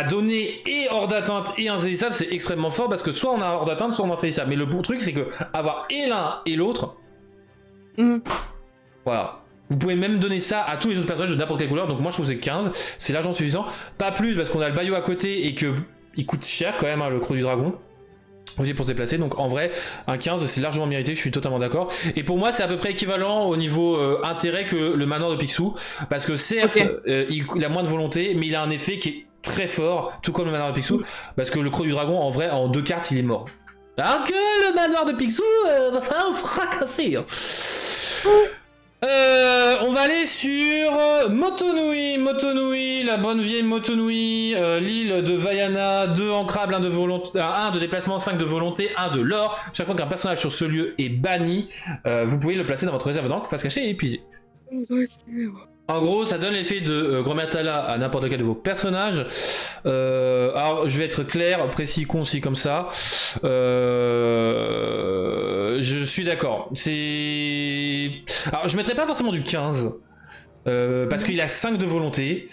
donner et hors d'atteinte et insaisissable, c'est extrêmement fort parce que soit on a hors d'atteinte, soit on a insaisissable. Mais le bon truc, c'est que avoir et l'un et l'autre, voilà. Vous pouvez même donner ça à tous les autres personnages de n'importe quelle couleur. Donc moi, je trouve que c'est 15, c'est largement suffisant. Pas plus parce qu'on a le Bayo à côté et que il coûte cher quand même, hein, le Creux du Dragon. Aussi pour se déplacer, donc en vrai un 15 c'est largement mérité, je suis totalement d'accord. Et pour moi c'est à peu près équivalent au niveau intérêt que le manoir de Picsou, parce que certes il a moins de volonté, mais il a un effet qui est très fort, tout comme le manoir de Picsou, parce que le Creux du Dragon en vrai en 2 cartes il est mort. Alors que le manoir de Picsou va falloir fracasser. On va aller sur Motonui, la bonne vieille Motonui, l'île de Vaiana, 2 ancrables, 1 de volonté, 1 de déplacement, 5 de volonté, 1 de l'or. Chaque fois qu'un personnage sur ce lieu est banni, vous pouvez le placer dans votre réserve d'encre, face cachée et épuisé. En gros, ça donne l'effet de Gromertala à n'importe quel de vos personnages. Alors, je vais être clair, précis, concis comme ça. Je suis d'accord. Alors, je mettrais pas forcément du 15. Parce qu'il a 5 de volonté.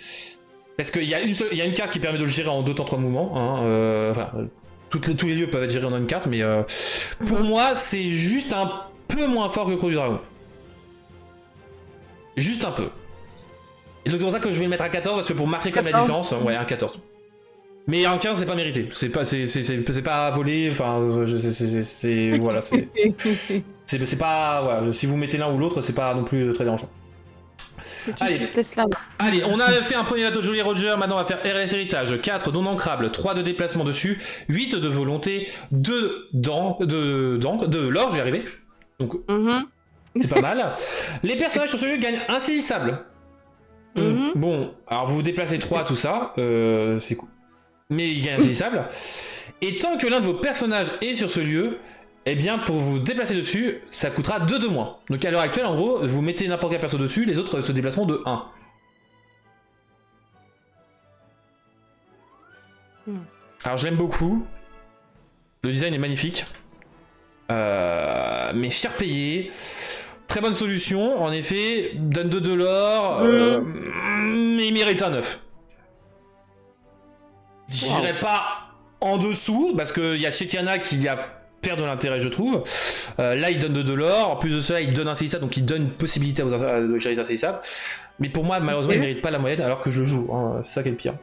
Parce qu'il y a une carte qui permet de le gérer en 2 temps 3 mouvements. Hein. Tous les lieux peuvent être gérés en une carte, mais pour moi, c'est juste un peu moins fort que le Creux du Dragon. Juste un peu. Et donc c'est pour ça que je vais le mettre à 14, parce que pour marquer comme la différence, ouais, un 14. Mais un 15 c'est pas mérité, c'est pas volé, enfin, voilà, c'est pas, voilà, si vous mettez l'un ou l'autre, c'est pas non plus très dérangeant. Allez, on a fait un premier bateau Jolly Roger, maintenant on va faire RLS Héritage, 4 non ancrables, 3 de déplacement dessus, 8 de volonté, 2 de l'or, je vais y arriver, donc c'est pas mal. Les personnages sur ce lieu gagnent insaisissable. Bon, alors vous vous déplacez 3, tout ça, c'est cool. Mais il gagne insaisissable. Et tant que l'un de vos personnages est sur ce lieu, eh bien pour vous déplacer dessus, ça coûtera 2 de moins. Donc à l'heure actuelle, en gros, vous mettez n'importe quel perso dessus, les autres se déplaceront de 1. Alors je l'aime beaucoup. Le design est magnifique. Mais cher payé. Très bonne solution, en effet, donne 2 de l'or, mais il mérite un 9. J'irai pas en dessous, parce qu'il y a Chetiana qui a perd de l'intérêt, je trouve. Là, il donne 2 de l'or, en plus de cela, il donne un insaisissable, donc il donne une possibilité de gérer les insaisissables. Mais pour moi, malheureusement, il mérite pas la moyenne, alors que je joue, hein. C'est ça qui est le pire.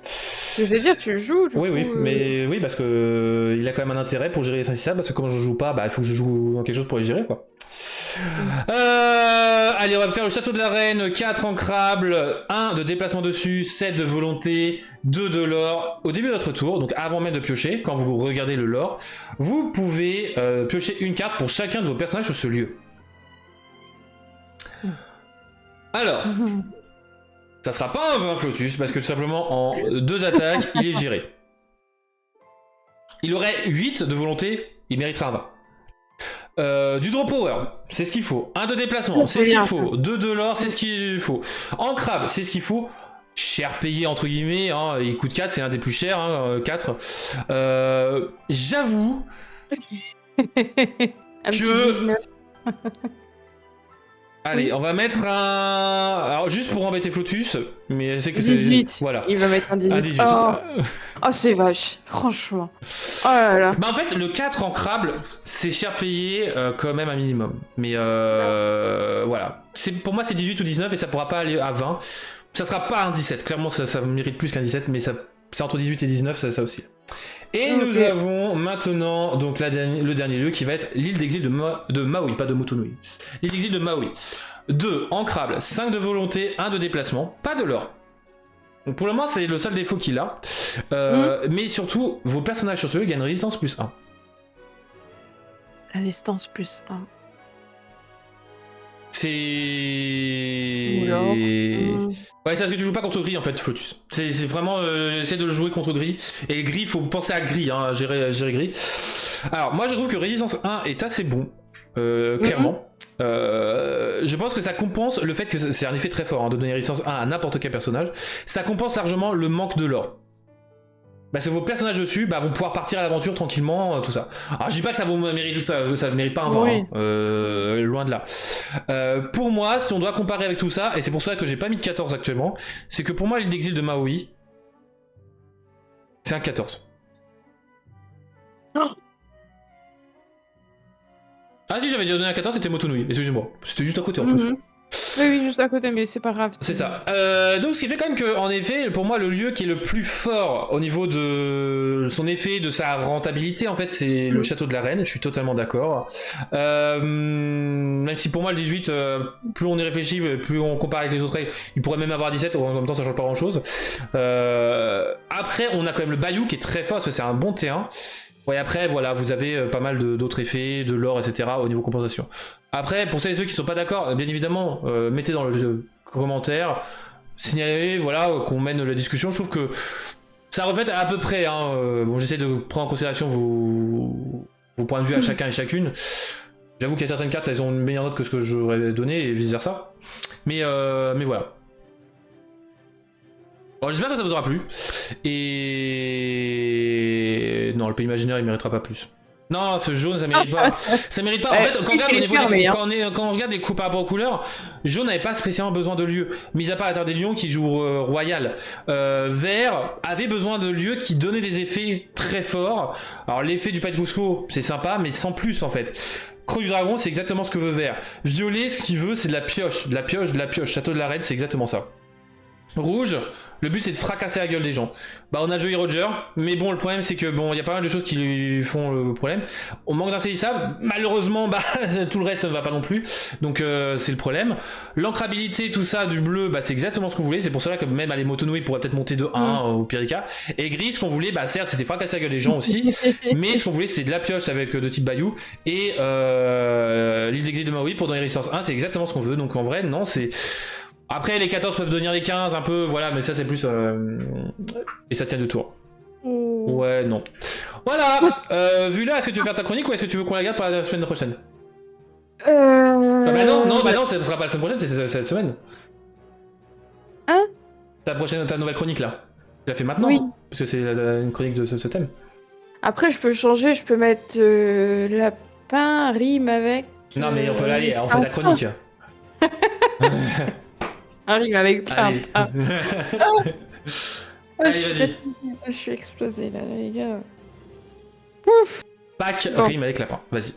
Je veux dire, tu joues, oui, mais oui, parce que il a quand même un intérêt pour gérer les insaisissables, parce que comme je joue pas, il faut que je joue dans quelque chose pour les gérer, quoi. Allez, on va faire le château de la reine, 4 ancrables, 1 de déplacement dessus, 7 de volonté, 2 de l'or. Au début de votre tour, donc avant même de piocher, quand vous regardez le lore, vous pouvez piocher une carte pour chacun de vos personnages sur ce lieu. Alors, ça sera pas un 20 Flotus, parce que tout simplement en 2 attaques, il est géré. Il aurait 8 de volonté, il méritera un 20. Du draw power, c'est ce qu'il faut. 1 de déplacement, c'est ce qu'il faut. 2 de l'or, c'est ce qu'il faut. Ancrable, c'est ce qu'il faut. Cher payé entre guillemets, hein. Il coûte 4, c'est l'un des plus chers, hein, 4. J'avoue que... Allez, on va mettre un... Alors juste pour embêter Flotus, mais je sais que c'est... 18, voilà. Il va mettre un 18. Un 18. Oh, c'est vache, franchement. Oh là là. En fait, le 4 ancrable, c'est cher payé quand même un minimum. Mais voilà. Pour moi, c'est 18 ou 19 et ça pourra pas aller à 20. Ça sera pas un 17. Clairement, ça mérite plus qu'un 17, mais c'est entre 18 et 19, ça aussi. Et nous avons maintenant donc le dernier lieu qui va être l'île d'exil de Maui, pas de Motonui. L'île d'exil de Maui. 2 ancrables, 5 de volonté, 1 de déplacement, pas de l'or. Donc pour le moment, c'est le seul défaut qu'il a. Mais surtout, vos personnages sur ce lieu gagnent résistance plus 1. Résistance plus 1. C'est... Ouais, c'est parce que tu joues pas contre gris en fait, Flotus. C'est vraiment... essaie de le jouer contre gris. Et gris, faut penser à gris, hein, à gérer gris. Alors, moi je trouve que résistance 1 est assez bon. Clairement. Je pense que ça compense le fait que c'est un effet très fort, hein, de donner résistance 1 à n'importe quel personnage. Ça compense largement le manque de l'or. Bah, c'est vos personnages dessus, bah, vont pouvoir partir à l'aventure tranquillement, tout ça. Alors je dis pas que ça vous mérite, ça mérite pas un 20, Oui. hein, loin de là. Pour moi, si on doit comparer avec tout ça, et c'est pour ça que j'ai pas mis de 14 actuellement, c'est que pour moi l'île d'exil de Maui, c'est un 14. Oh. Ah si, j'avais déjà donné un 14, c'était Motonui, excusez-moi. C'était juste à côté en plus. Oui, juste à côté, mais c'est pas grave. C'est ça. Donc ce qui fait quand même que, en effet, pour moi, le lieu qui est le plus fort au niveau de son effet, de sa rentabilité, en fait, c'est le château de la Reine. Je suis totalement d'accord. Même si pour moi, le 18, plus on y réfléchit, plus on compare avec les autres règles, il pourrait même avoir 17, en même temps, ça change pas grand-chose. Après, on a quand même le Bayou qui est très fort, parce que c'est un bon T1. Ouais, après, voilà, vous avez pas mal d'autres effets, de l'or, etc. au niveau compensation. Après, pour celles et ceux qui sont pas d'accord, bien évidemment, mettez dans le commentaire, signalez, voilà, qu'on mène la discussion. Je trouve que ça reflète à peu près, hein, bon, j'essaie de prendre en considération vos points de vue à chacun et chacune. J'avoue qu'il y a certaines cartes, elles ont une meilleure note que ce que j'aurais donné, et vice versa. Mais voilà. Bon, j'espère que ça vous aura plu. Et non, le pays imaginaire il méritera pas plus. Non, ce jaune ça mérite pas. Ça mérite pas. En fait, quand on regarde les coups par rapport aux couleurs, jaune n'avait pas spécialement besoin de lieu. Mis à part la Terre des Lions qui joue royal. Vert avait besoin de lieux qui donnaient des effets très forts. Alors l'effet du Pas de Cusco, c'est sympa, mais sans plus en fait. Creux du Dragon, c'est exactement ce que veut Vert. Violet, ce qu'il veut, c'est de la pioche. De la pioche, de la pioche. Château de la Reine, c'est exactement ça. Rouge, le but c'est de fracasser la gueule des gens. Bah on a Jolly Roger, mais bon le problème c'est que bon il y a pas mal de choses qui lui font le problème. On manque d'insaisissable, malheureusement bah tout le reste ne va pas non plus, donc c'est le problème. L'ancrabilité tout ça du bleu bah c'est exactement ce qu'on voulait, c'est pour cela que même les Motonui pourrait peut-être monter de 1 au pire des cas. Et gris ce qu'on voulait bah certes c'était fracasser la gueule des gens aussi, mais ce qu'on voulait c'était de la pioche avec de type Bayou et l'île d'exil de Maui pour donner résistance 1 c'est exactement ce qu'on veut, donc en vrai non c'est... Après, les 14 peuvent devenir les 15, un peu, voilà, mais ça, c'est plus... Et ça tient de tour. Ouais, non. Voilà. Vu là, est-ce que tu veux faire ta chronique ou est-ce que tu veux qu'on la garde pour la semaine prochaine? Ah bah non, ça sera pas la semaine prochaine, c'est cette semaine. Hein? Ta nouvelle chronique, là. Tu l'as fait maintenant, Oui. hein, parce que c'est une chronique de ce thème. Après, je peux changer, je peux mettre lapin, rime avec... Non, mais on peut aller, on fait ta chronique. Un rime avec plein. Allez. Je suis fatiguée, je suis explosée là, les gars. Ouf. Pâques Bon. rime avec lapin, vas-y,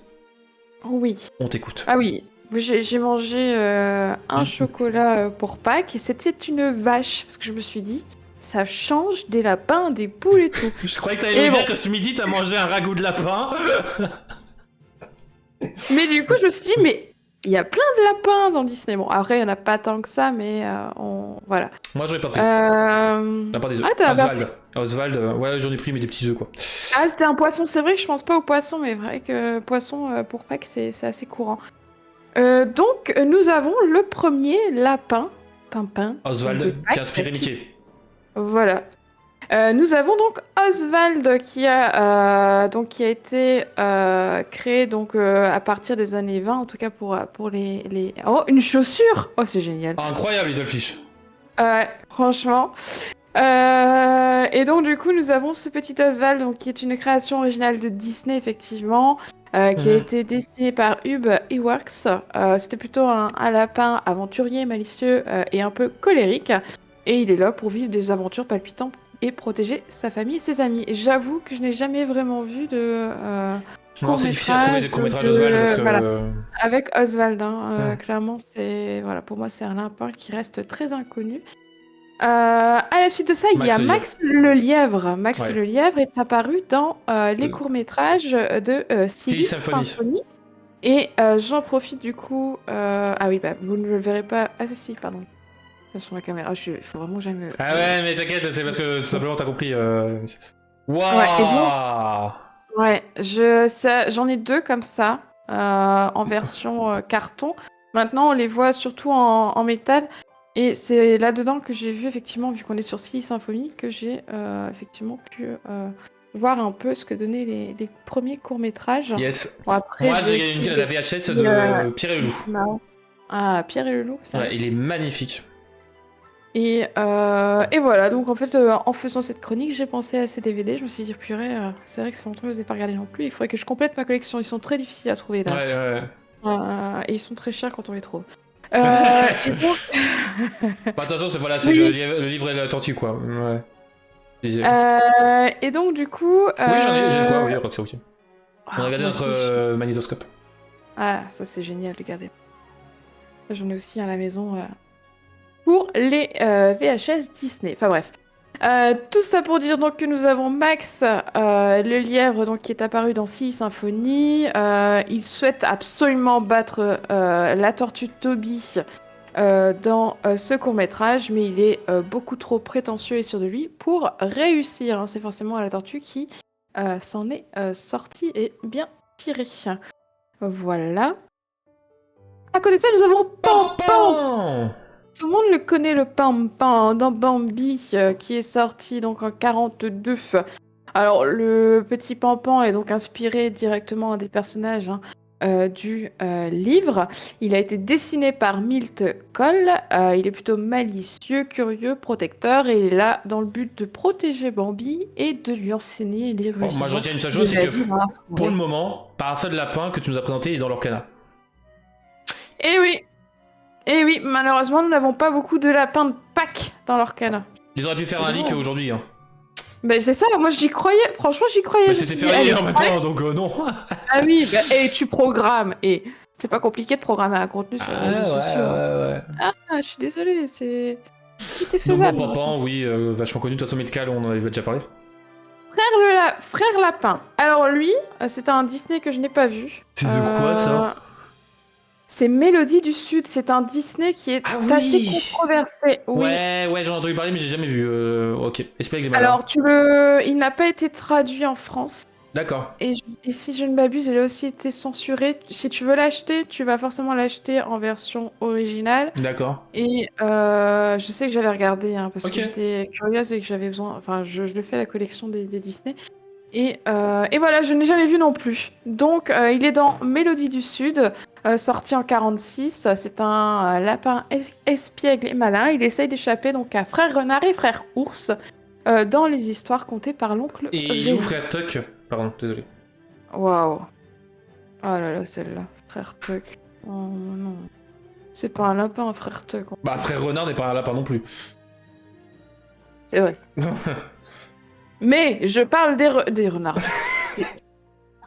Oui. on t'écoute. Ah oui, j'ai mangé un chocolat pour Pâques et c'était une vache, parce que je me suis dit, ça change des lapins, des poules et tout. Je croyais que t'allais me dire que ce midi t'as mangé un ragoût de lapin. Mais du coup, je me suis dit, mais il y a plein de lapins dans Disney. Bon, après, il n'y en a pas tant que ça, mais voilà. Moi j'aurais pas pris. Pas des œufs. Ah, t'as Oswald. Oswald, ouais, j'en ai pris, mais des petits œufs, quoi. Ah, c'était un poisson. C'est vrai que je pense pas au poisson, mais vrai que poisson pour Pâques, c'est assez courant. Donc, nous avons le premier lapin, Pimpin. Oswald, qui a inspiré Mickey. Voilà. Nous avons donc Oswald qui a été créé donc à partir des années 20, en tout cas pour les... Oh, une chaussure! Oh, c'est génial. Oh, incroyable, Littlefish. Franchement. Et donc du coup, nous avons ce petit Oswald donc, qui est une création originale de Disney, effectivement, qui a été dessiné par Hub Iwerks. C'était plutôt un lapin aventurier, malicieux et un peu colérique. Et il est là pour vivre des aventures palpitantes et protéger sa famille et ses amis. Et j'avoue que je n'ai jamais vraiment vu de Non, c'est difficile à trouver des courts-métrages d'Oswald parce que... Voilà. Avec Oswald, clairement, voilà, pour moi, c'est un lapin qui reste très inconnu. À la suite de ça, il y a Max le Lièvre. Max le Lièvre est apparu dans les courts-métrages de Silly Symphony. Et j'en profite du coup... Ah oui, bah, vous ne le verrez pas... Ah si, pardon. Sur la caméra, il faut vraiment que j'aime... Ah ouais, mais t'inquiète, c'est parce que tout simplement t'as compris. Waouh! Ouais, j'en ai deux comme ça, en version carton. Maintenant, on les voit surtout en métal. Et c'est là-dedans que j'ai vu, effectivement, vu qu'on est sur Silly Symphony, que j'ai effectivement pu voir un peu ce que donnaient les premiers courts-métrages. Yes. Bon, après, moi, j'ai la VHS de Pierre et le Loup. Ah, Pierre et le Loup, ça. Ouais, il est magnifique. Et voilà, donc en fait, en faisant cette chronique, j'ai pensé à ces DVD. Je me suis dit, purée, c'est vrai que ça fait longtemps que je les ai pas regardés non plus. Il faudrait que je complète ma collection. Ils sont très difficiles à trouver Ouais, d'ailleurs. ouais. Et ils sont très chers quand on les trouve. Et donc, Bah, de toute façon, voilà, c'est oui. le livre et la tortue, quoi. Ouais. Et donc, du coup. Oui, j'ai de quoi, oui, Roxy, ok. On a regardé Moi notre aussi. magnétoscope. Ah, ça c'est génial de garder. J'en ai aussi à la maison pour les VHS Disney. Enfin bref. Tout ça pour dire donc que nous avons Max, le lièvre donc, qui est apparu dans Silly Symphony. Il souhaite absolument battre la tortue Toby dans ce court-métrage, mais il est beaucoup trop prétentieux et sûr de lui pour réussir. Hein. C'est forcément à la tortue qui s'en est sortie et bien tirée. Voilà. À côté de ça, nous avons Pampan. Pampan. Tout le monde le connaît, le Pampan, dans Bambi, qui est sorti donc en 42. Alors, le petit Pampan est donc inspiré directement des personnages du livre. Il a été dessiné par Milt Cole. Il est plutôt malicieux, curieux, protecteur, et il est là dans le but de protéger Bambi et de lui enseigner les Bon, moi, je rudiments retiens une seule de chose, c'est la que vie dans la pour forêt. le moment, par un seul lapin que tu nous as présenté, il est dans l'Orcana. Eh oui, et oui, malheureusement, nous n'avons pas beaucoup de lapins de Pâques dans l'Orcana. Ils auraient pu faire C'est un leak dommage. aujourd'hui. Hein. Bah c'est ça, moi j'y croyais, franchement j'y croyais. Mais Je me c'était suis dit, férié allez, en même Pâques. temps, donc non. Ah oui, bah, et tu programmes, et c'est pas compliqué de programmer un contenu sur les Ah, réseaux sociaux. ouais. Ah, je suis désolée, tout est Donc bon, faisable. Pampan, oui, vachement connu. De toute façon, Metcal, on en avait déjà parlé. Frère Lapin. Alors lui, c'est un Disney que je n'ai pas vu. C'est de quoi, ça? C'est Mélodie du Sud, c'est un Disney qui est Ah assez oui. controversé. Oui. Ouais, j'en ai entendu parler, mais j'ai jamais vu. Ok, explique les malins. Alors il n'a pas été traduit en France. D'accord. Et si je ne m'abuse, il a aussi été censuré. Si tu veux l'acheter, tu vas forcément l'acheter en version originale. D'accord. Et je sais que j'avais regardé, hein, parce Ok. que j'étais curieuse et que j'avais besoin... Enfin, je le fais la collection des Disney. Et voilà, je n'ai jamais vu non plus. Donc, il est dans Mélodie du Sud, sorti en 46. C'est un lapin espiègle et malin. Il essaye d'échapper donc à Frère Renard et Frère Ours dans les histoires contées par l'oncle Et il est où, Rémi. frère Tuck? Pardon, désolé. Waouh. Oh là là, celle-là. Frère Tuck. Oh non. C'est pas un lapin, un Frère Tuck. Bah, frère Renard n'est pas un lapin non plus. C'est vrai. Mais je parle des renards.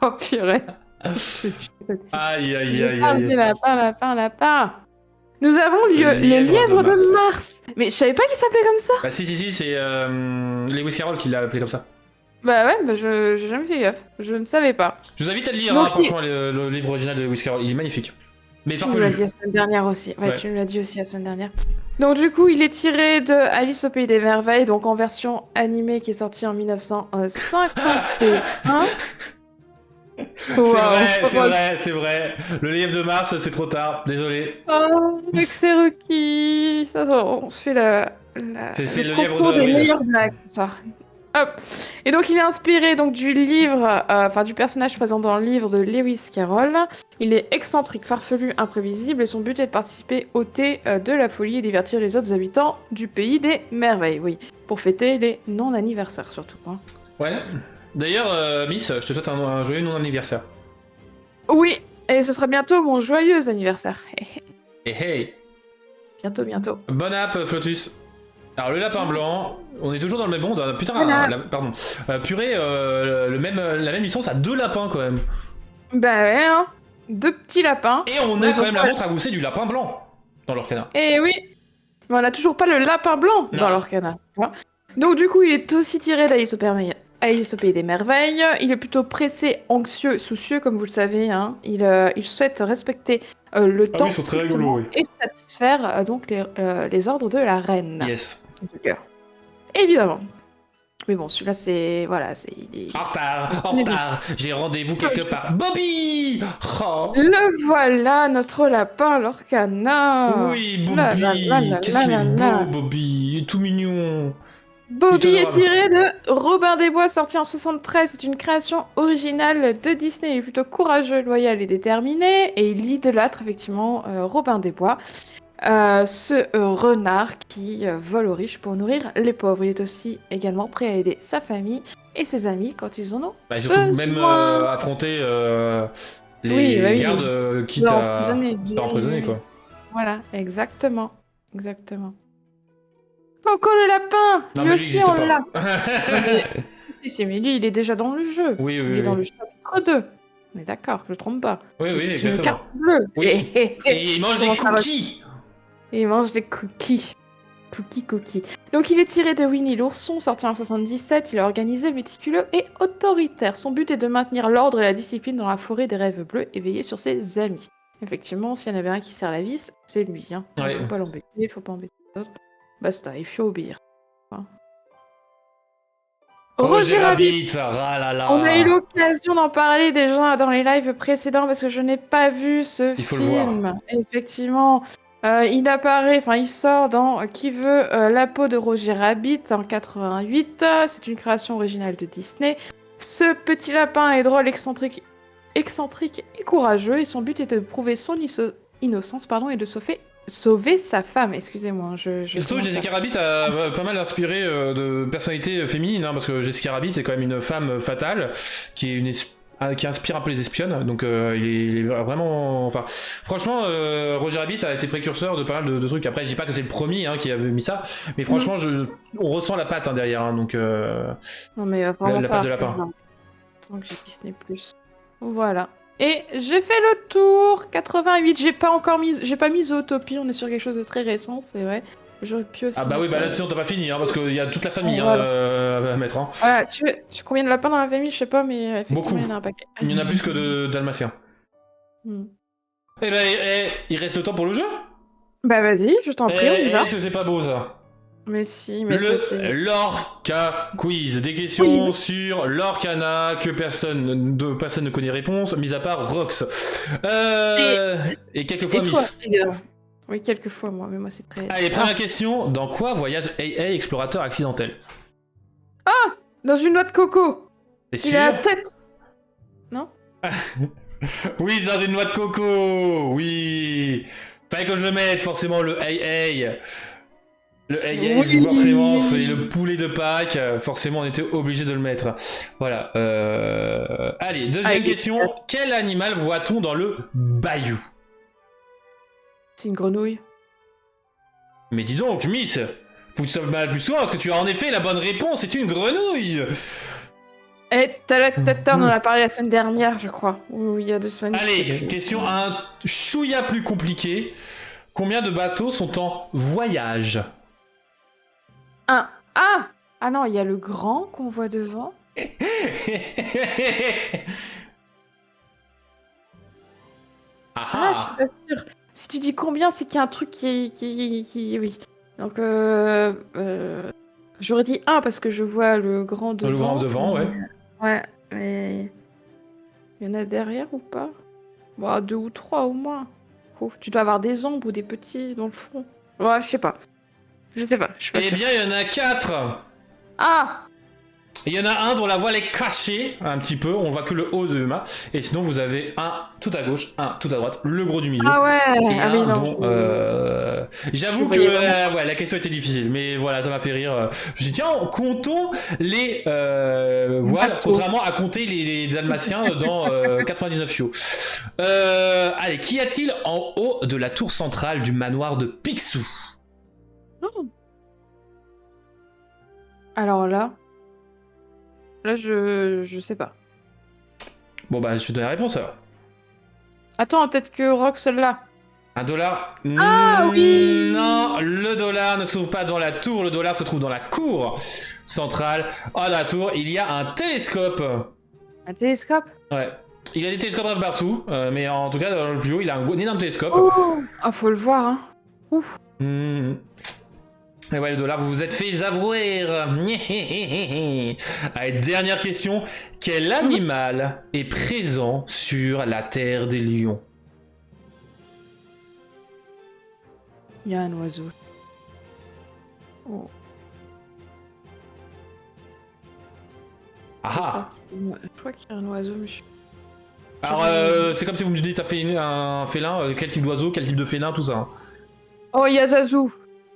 Oh purée. Je suis fatiguée. Aïe. Je parle des lapins. Nous avons le Lièvre lièvre de de Mars. Mais je savais pas qu'il s'appelait comme ça. Bah, si, c'est Lewis Carroll qui l'a appelé comme ça. Bah ouais, bah j'ai jamais fait gaffe. Je ne savais pas. Je vous invite à le lire, Donc, hein, franchement, le livre original de Lewis Carroll, il est magnifique. Mais tu nous l'as dit farfelu. la semaine dernière aussi. Ouais, Ouais. tu nous l'as dit aussi la semaine dernière. Donc du coup, il est tiré de Alice au Pays des Merveilles, donc en version animée qui est sortie en 1951. C'est vrai. Le livre de Mars, c'est trop tard, désolé. Oh, avec ses requis. Ça, on se fait C'est le lièvre concours des d'avril. meilleures blagues ce soir. Hop. Et donc il est inspiré donc du livre, du personnage présent dans le livre de Lewis Carroll. Il est excentrique, farfelu, imprévisible et son but est de participer au thé de la folie et divertir les autres habitants du pays des merveilles. Oui, pour fêter les non-anniversaires surtout. Hein. Ouais. D'ailleurs, Miss, je te souhaite un joyeux non-anniversaire. Oui, et ce sera bientôt mon joyeux anniversaire. Et hey, Bientôt. bon app, Flotus. Alors, le lapin blanc, on est toujours dans le même monde. Hein. Putain, Voilà. pardon. Purée, la même licence a 2 lapins quand même. Bah ouais, hein. 2 petits lapins. Et on a Ils quand ont même pas- la montre à gousset du lapin blanc dans leur canard. Eh oui. Mais on n'a toujours pas le lapin blanc Non. dans l'Orcana. Donc du coup, il est aussi tiré d'Alice au Pays des Merveilles. Il est plutôt pressé, anxieux, soucieux, comme vous le savez. Hein. Il souhaite respecter le temps ils sont très strictement rigolos, oui. et satisfaire donc les ordres de la reine. Yes. Évidemment. Mais bon, celui-là, c'est... Voilà, il est... En retard. J'ai rendez-vous quelque part. Bobby. Oh. Le voilà, notre lapin, l'Orcana. Oui, La, Bobby. la, la, la, Qu'est-ce qu'il la, est la. beau, Bobby. Il est tout mignon. Bobby Il est est adorable. tiré de Robin des Bois, sorti en 73. C'est une création originale de Disney. Il est plutôt courageux, loyal et déterminé. Et il idolâtre effectivement Robin des Bois. ce renard qui vole aux riches pour nourrir les pauvres. Il est aussi également prêt à aider sa famille et ses amis quand ils en ont Bah, surtout même besoin. affronter Oui, bah les oui. gardes quitte Leur à emprisonner. se faire emprisonner, quoi. Voilà, exactement. Exactement. Coco le lapin! Non, Lui mais lui, il aussi, existe on l'a. pas. Non, mais... Si, mais lui, il est déjà dans le jeu. Oui, Il oui, est dans oui. le chapitre 2. On est d'accord, je ne trompe pas. Oui, oui, C'est une exactement. carte bleue. Oui. Et il mange des Comment ça va? cookies. Et il mange des cookies. Cookies. Donc il est tiré de Winnie l'ourson, sorti en 77. Il est organisé, méticuleux et autoritaire. Son but est de maintenir l'ordre et la discipline dans la forêt des rêves bleus et veiller sur ses amis. Effectivement, s'il y en avait un qui serre la vis, c'est lui. Hein. Il Ouais. faut pas l'embêter, il faut pas embêter les autres. Basta, il faut obéir. Hein. Roger Rabbit. Ah là là. On a eu l'occasion d'en parler déjà dans les lives précédents parce que je n'ai pas vu ce Il faut le film. voir. Effectivement, il apparaît, enfin il sort dans Qui veut la peau de Roger Rabbit en 88. C'est une création originale de Disney. Ce petit lapin est drôle, excentrique et courageux et son but est de prouver son innocence et de sauver sa femme. Excusez-moi, je Surtout, commence Jessica Rabbit a pas mal inspiré de personnalités féminines, hein, parce que Jessica Rabbit c'est quand même une femme fatale qui est qui inspire un peu les espionnes, donc il est vraiment... Enfin, franchement, Roger Rabbit a été précurseur de pas mal de trucs. Après, je dis pas que c'est le premier qui avait mis ça, mais franchement, on ressent la patte derrière, hein, donc Non mais vraiment la pas patte de lapin. Donc j'ai Disney+. Voilà. Et j'ai fait le tour 88. J'ai pas mis Zootopie. On est sur quelque chose de très récent, c'est vrai. J'aurais pu aussi. Ah bah oui, bah là mettre, sinon t'as pas fini, hein, parce qu'il y a toute la famille voilà. à mettre. Hein. Voilà, tu combien de lapins dans la famille? Je sais pas, mais effectivement, Beaucoup. il y en a un paquet. Il y en a plus que de dalmatiens. Eh ben, il reste le temps pour le jeu. Bah vas-y, je t'en prie, on y va. Est-ce que c'est pas beau ça? Mais si, mais ça c'est... Le Lorca Quiz. Des questions sur l'Orcana que personne ne connaît réponse, mis à part Rox. Et quelques fois Miss. Évidemment. Oui, quelques fois moi, mais moi c'est très... Allez, première question. Dans quoi voyage AA explorateur accidentel? Ah! Dans une noix de coco. T'es sûr? Il a la tête. Non? Oui, c'est dans une noix de coco. Oui. Fallait que je le mette, forcément, le AA. Le AA, Oui. forcément, c'est le poulet de Pâques. Forcément, on était obligé de le mettre. Voilà. Allez, deuxième question. Quel animal voit-on dans le bayou? C'est une grenouille. Mais dis donc, Miss, faut que tu sois mal plus souvent, parce que tu as en effet la bonne réponse, c'est une grenouille. Eh, on en a parlé la semaine dernière, je crois. Ou il y a 2 semaines. Allez, question un chouïa plus compliquée. Combien de bateaux sont en voyage? Un. Ah! Ah non, il y a le grand qu'on voit devant. Ah, je suis pas sûre. Si tu dis combien, c'est qu'il y a un truc qui... Oui. Donc, j'aurais dit 1 parce que je vois le grand devant. Le grand devant, ouais. Ouais, mais... Il y en a derrière ou pas? Bon, 2 ou 3 au moins. Tu dois avoir des ombres ou des petits dans le front. Ouais, je sais pas. Je suis pas Eh sûre. bien, il y en a 4. Ah! Il y en a un dont la voile est cachée un petit peu, on voit que le haut de Emma. Et sinon, vous avez un tout à gauche, un tout à droite, le gros du milieu. Ah ouais! Et Ah un oui, non. J'avoue que la question était difficile, mais voilà, ça m'a fait rire. Je me suis dit, tiens, comptons les voiles, contrairement à compter les dalmatiens dans 99 chiots. Allez, qu'y a-t-il en haut de la tour centrale du manoir de Picsou? Oh. Alors là, je sais pas. Bon bah, je te donne la réponse alors. Attends, peut-être que Rox l'a. $1? Ah oui! Non, le dollar ne se trouve pas dans la tour, le dollar se trouve dans la cour centrale. Oh, dans la tour, il y a un télescope. Un télescope? Ouais. Il y a des télescopes un peu partout, mais en tout cas, dans le plus haut, il a un énorme télescope. Oh! Ah, faut le voir, hein. Ouf. Et ouais, le dollar, vous vous êtes fait avouer. Allez, dernière question. Quel animal est présent sur la terre des lions? Il y a un oiseau. Oh. Ah! Je crois qu'il y a un oiseau, mais Alors, c'est comme si vous me dites un félin, quel type d'oiseau, quel type de félin, tout ça. Oh, il y a Zazu.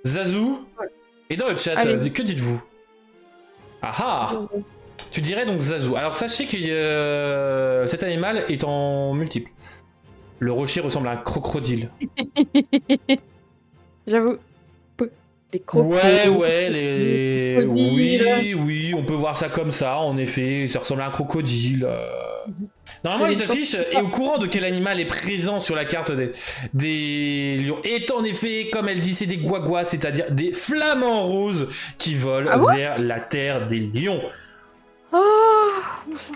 Zazu. Ouais. Et dans le chat, Allez. que dites-vous? Ah ah. Tu dirais donc Zazu. Alors sachez que cet animal est en multiple. Le rocher ressemble à un crocodile. J'avoue. Les crocos. Ouais, les... crocodiles. Oui, on peut voir ça comme ça, en effet, ça ressemble à un crocodile. Normalement, Il y a il des chances t'affiche que- est au courant de quel animal est présent sur la carte des lions. Et en effet, comme elle dit, c'est des guaguas, c'est-à-dire des flamants roses qui volent Ah bon vers la terre des lions. Oh, bon sang.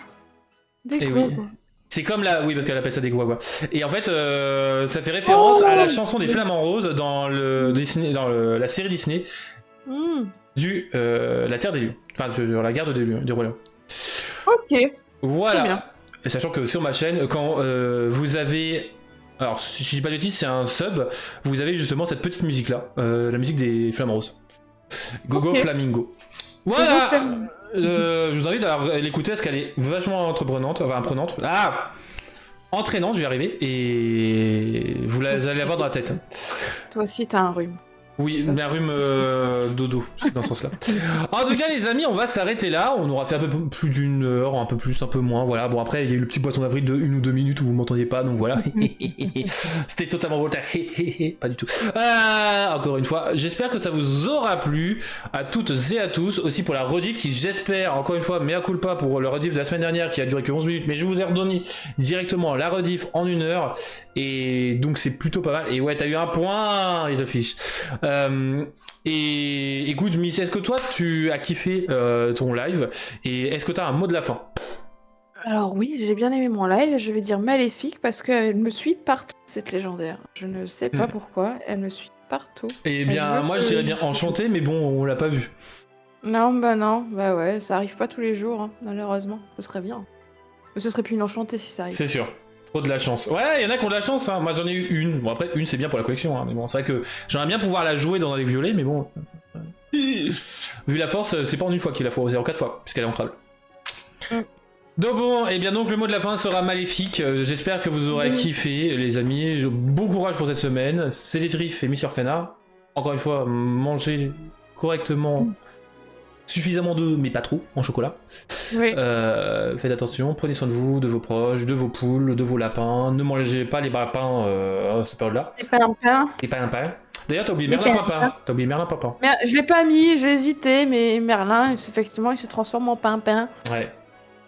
Des Eh oui. crocos. C'est comme la... Oui, parce qu'elle appelle ça des guaguas. Et en fait, ça fait référence à la chanson des flamants roses dans, la série Disney Hmm. La Terre des Lions. Enfin, sur la garde des royaumes. Ok. Très bien. Voilà. Et sachant que sur ma chaîne, quand vous avez... Alors, si je dis pas de bêtises, c'est un sub. Vous avez justement cette petite musique-là. La musique des flamants roses. Gogo Ok. Flamingo. Gogo Voilà. Flamingo. Je vous invite à l'écouter parce qu'elle est vachement entreprenante, enfin imprenante. Ah, entraînante, je vais y arriver et vous allez l'avoir dans la tête. Toi aussi, t'as un rhume. Oui, Ça, mais un rhume dodo, c'est dans ce sens-là. En tout cas, les amis, on va s'arrêter là. On aura fait un peu plus d'une heure, un peu plus, un peu moins. Voilà. Bon, après, il y a eu le petit poisson d'avril de 1 ou 2 minutes où vous m'entendiez pas, donc voilà. C'était totalement voltaire. Pas du tout. Encore une fois, j'espère que ça vous aura plu à toutes et à tous. Aussi pour la rediff qui, j'espère, encore une fois, mea culpa pour le rediff de la semaine dernière qui a duré que 11 minutes, mais je vous ai redonné directement la rediff en 1 heure. Et donc, c'est plutôt pas mal. Et ouais, t'as eu un point, les affiches. Et écoute, Miss, est-ce que toi tu as kiffé ton live et est-ce que tu as un mot de la fin? Alors oui, j'ai bien aimé mon live. Je vais dire maléfique parce qu'elle me suit partout, cette légendaire. Je ne sais pas pourquoi, elle me suit partout. Eh Elle bien, veut moi je que- dirais bien enchanté, mais bon, on l'a pas vu. Non, bah ouais, ça arrive pas tous les jours, hein, malheureusement. Ce serait bien. Mais ce serait plus une enchantée si ça arrive. C'est sûr. Trop de la chance. Ouais, il y en a qui ont de la chance, hein. Moi j'en ai eu une. Bon, après, une c'est bien pour la collection, hein. Mais bon, c'est vrai que j'aimerais bien pouvoir la jouer dans les violets, mais bon. Vu la force, c'est pas en une fois qu'il la faut, c'est en 4 fois, puisqu'elle est ancrable. Donc bon, et bien donc le mot de la fin sera maléfique. J'espère que vous aurez kiffé, les amis. Bon courage pour cette semaine. C'était Trif et Miss Canard. Encore une fois, mangez correctement, suffisamment d'œufs, mais pas trop, en chocolat. Oui. Faites attention, prenez soin de vous, de vos proches, de vos poules, de vos lapins. Ne mangez pas les lapins à cette période-là. C'est pas un pain. Et pas un pain. D'ailleurs, t'as oublié Les Merlin lapins. Papin. T'as oublié Merlin Papin. Mais je l'ai pas mis, j'ai hésité, mais Merlin, effectivement, il se transforme en pain-pain. Ouais.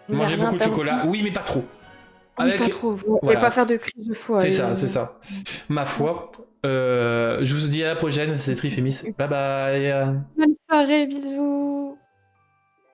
Mangez Merlin, beaucoup de pain- chocolat. Oui, mais pas trop. Oui, pas trop. Voilà. Et pas faire de crise de foi. C'est et- ça, c'est ça. Ma foi. Je vous dis à la prochaine, c'est Trif et Miss. Bye bye. Bonne soirée, bisous.